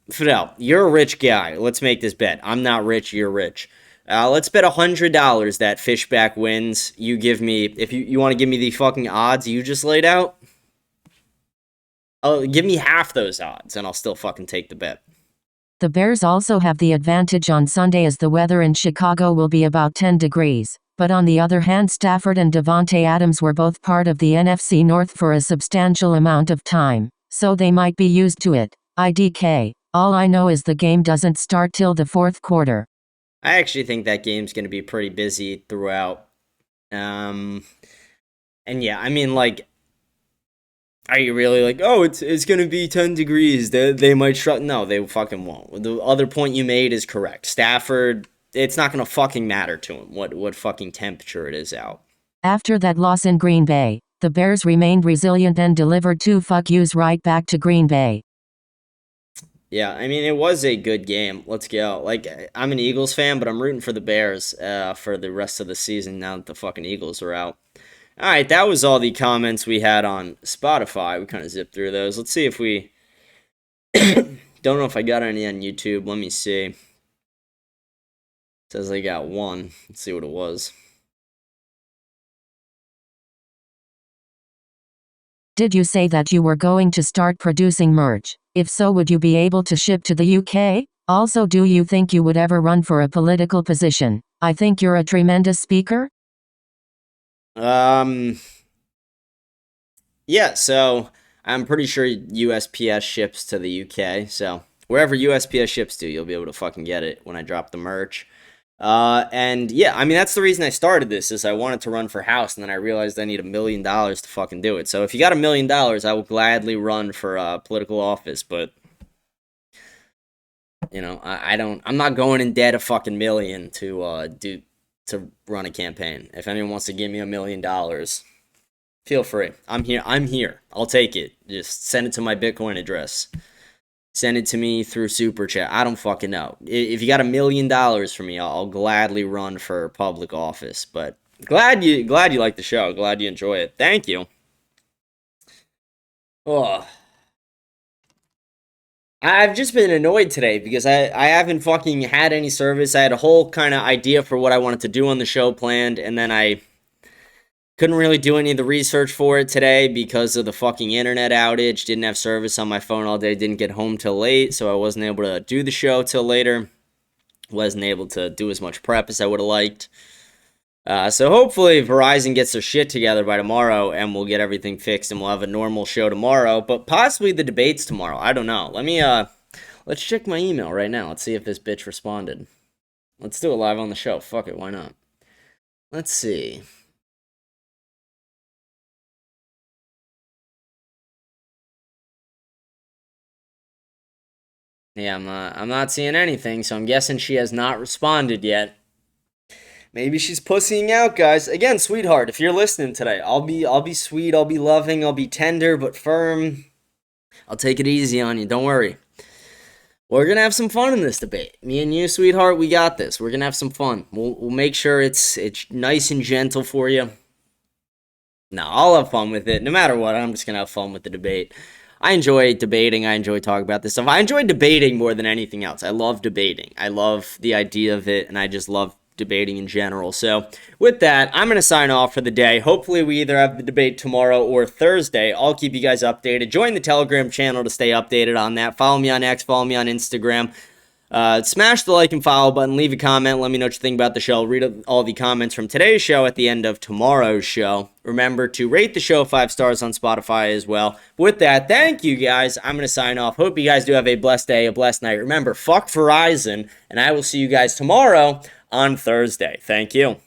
Fidel, you're a rich guy. Let's make this bet. I'm not rich, you're rich. Let's bet $100 that Fishback wins. You give me, if you want to give me the fucking odds you just laid out, give me half those odds and I'll still fucking take the bet. The Bears also have the advantage on Sunday as the weather in Chicago will be about 10 degrees. But on the other hand, Stafford and Davante Adams were both part of the NFC North for a substantial amount of time, so they might be used to it. IDK. All I know is the game doesn't start till the fourth quarter. I actually think that game's going to be pretty busy throughout. And yeah, I mean, like, are you really like, oh, it's going to be 10 degrees, they might shrug? No, they fucking won't. The other point you made is correct. Stafford, it's not going to fucking matter to him what fucking temperature it is out. After that loss in Green Bay, the Bears remained resilient and delivered 2 fuck yous right back to Green Bay. Yeah, I mean, it was a good game. Let's go. Like, I'm an Eagles fan, but I'm rooting for the Bears for the rest of the season now that the fucking Eagles are out. All right, that was all the comments we had on Spotify. We kind of zipped through those. Let's see if we... Don't know if I got any on YouTube. Let me see. It says I got one. Let's see what it was. Did you say that you were going to start producing merch? If so, would you be able to ship to the UK? Also, do you think you would ever run for a political position? I think you're a tremendous speaker. Yeah, so I'm pretty sure USPS ships to the UK, so wherever USPS ships to, you'll be able to fucking get it when I drop the merch. And yeah, I mean, that's the reason I started this, is I wanted to run for House, and then I realized I need $1 million to fucking do it. So if you got $1 million, I will gladly run for political office, but you know, I'm not going in debt a fucking million to run a campaign. If anyone wants to give me $1 million, feel free. I'm here. I'll take it. Just send it to my Bitcoin address. Send it to me through superchat. I don't fucking know. If you got $1 million for me, I'll gladly run for public office. But glad you like the show. Glad you enjoy it. Thank you. Oh, I've just been annoyed today because I haven't fucking had any service. I had a whole kind of idea for what I wanted to do on the show planned, and then I couldn't really do any of the research for it today because of the fucking internet outage. Didn't have service on my phone all day. Didn't get home till late, so I wasn't able to do the show till later. Wasn't able to do as much prep as I would have liked. So hopefully Verizon gets their shit together by tomorrow and we'll get everything fixed and we'll have a normal show tomorrow, but possibly the debates tomorrow. I don't know. Let's check my email right now. Let's see if this bitch responded. Let's do it live on the show. Fuck it, why not? Let's see. Yeah, I'm not seeing anything, so I'm guessing she has not responded yet. Maybe she's pussying out, guys. Again, sweetheart, if you're listening today, I'll be sweet, I'll be loving, I'll be tender but firm. I'll take it easy on you, don't worry. We're gonna have some fun in this debate. Me and you, sweetheart, we got this. We're gonna have some fun. We'll make sure it's nice and gentle for you. No, I'll have fun with it. No matter what, I'm just gonna have fun with the debate. I enjoy debating. I enjoy talking about this stuff. I enjoy debating more than anything else. I love debating. I love the idea of it, and I just love debating in general. So with that, I'm going to sign off for the day. Hopefully we either have the debate tomorrow or Thursday. I'll keep you guys updated. Join the Telegram channel to stay updated on that. Follow me on X. Follow me on Instagram. Smash the like and follow button. Leave a comment. Let me know what you think about the show. I'll read all the comments from today's show at the end of tomorrow's show. Remember to rate the show 5 stars on Spotify as well. With that, thank you guys. I'm going to sign off. Hope you guys do have a blessed day, a blessed night. Remember, fuck Verizon, and I will see you guys tomorrow on Thursday. Thank you.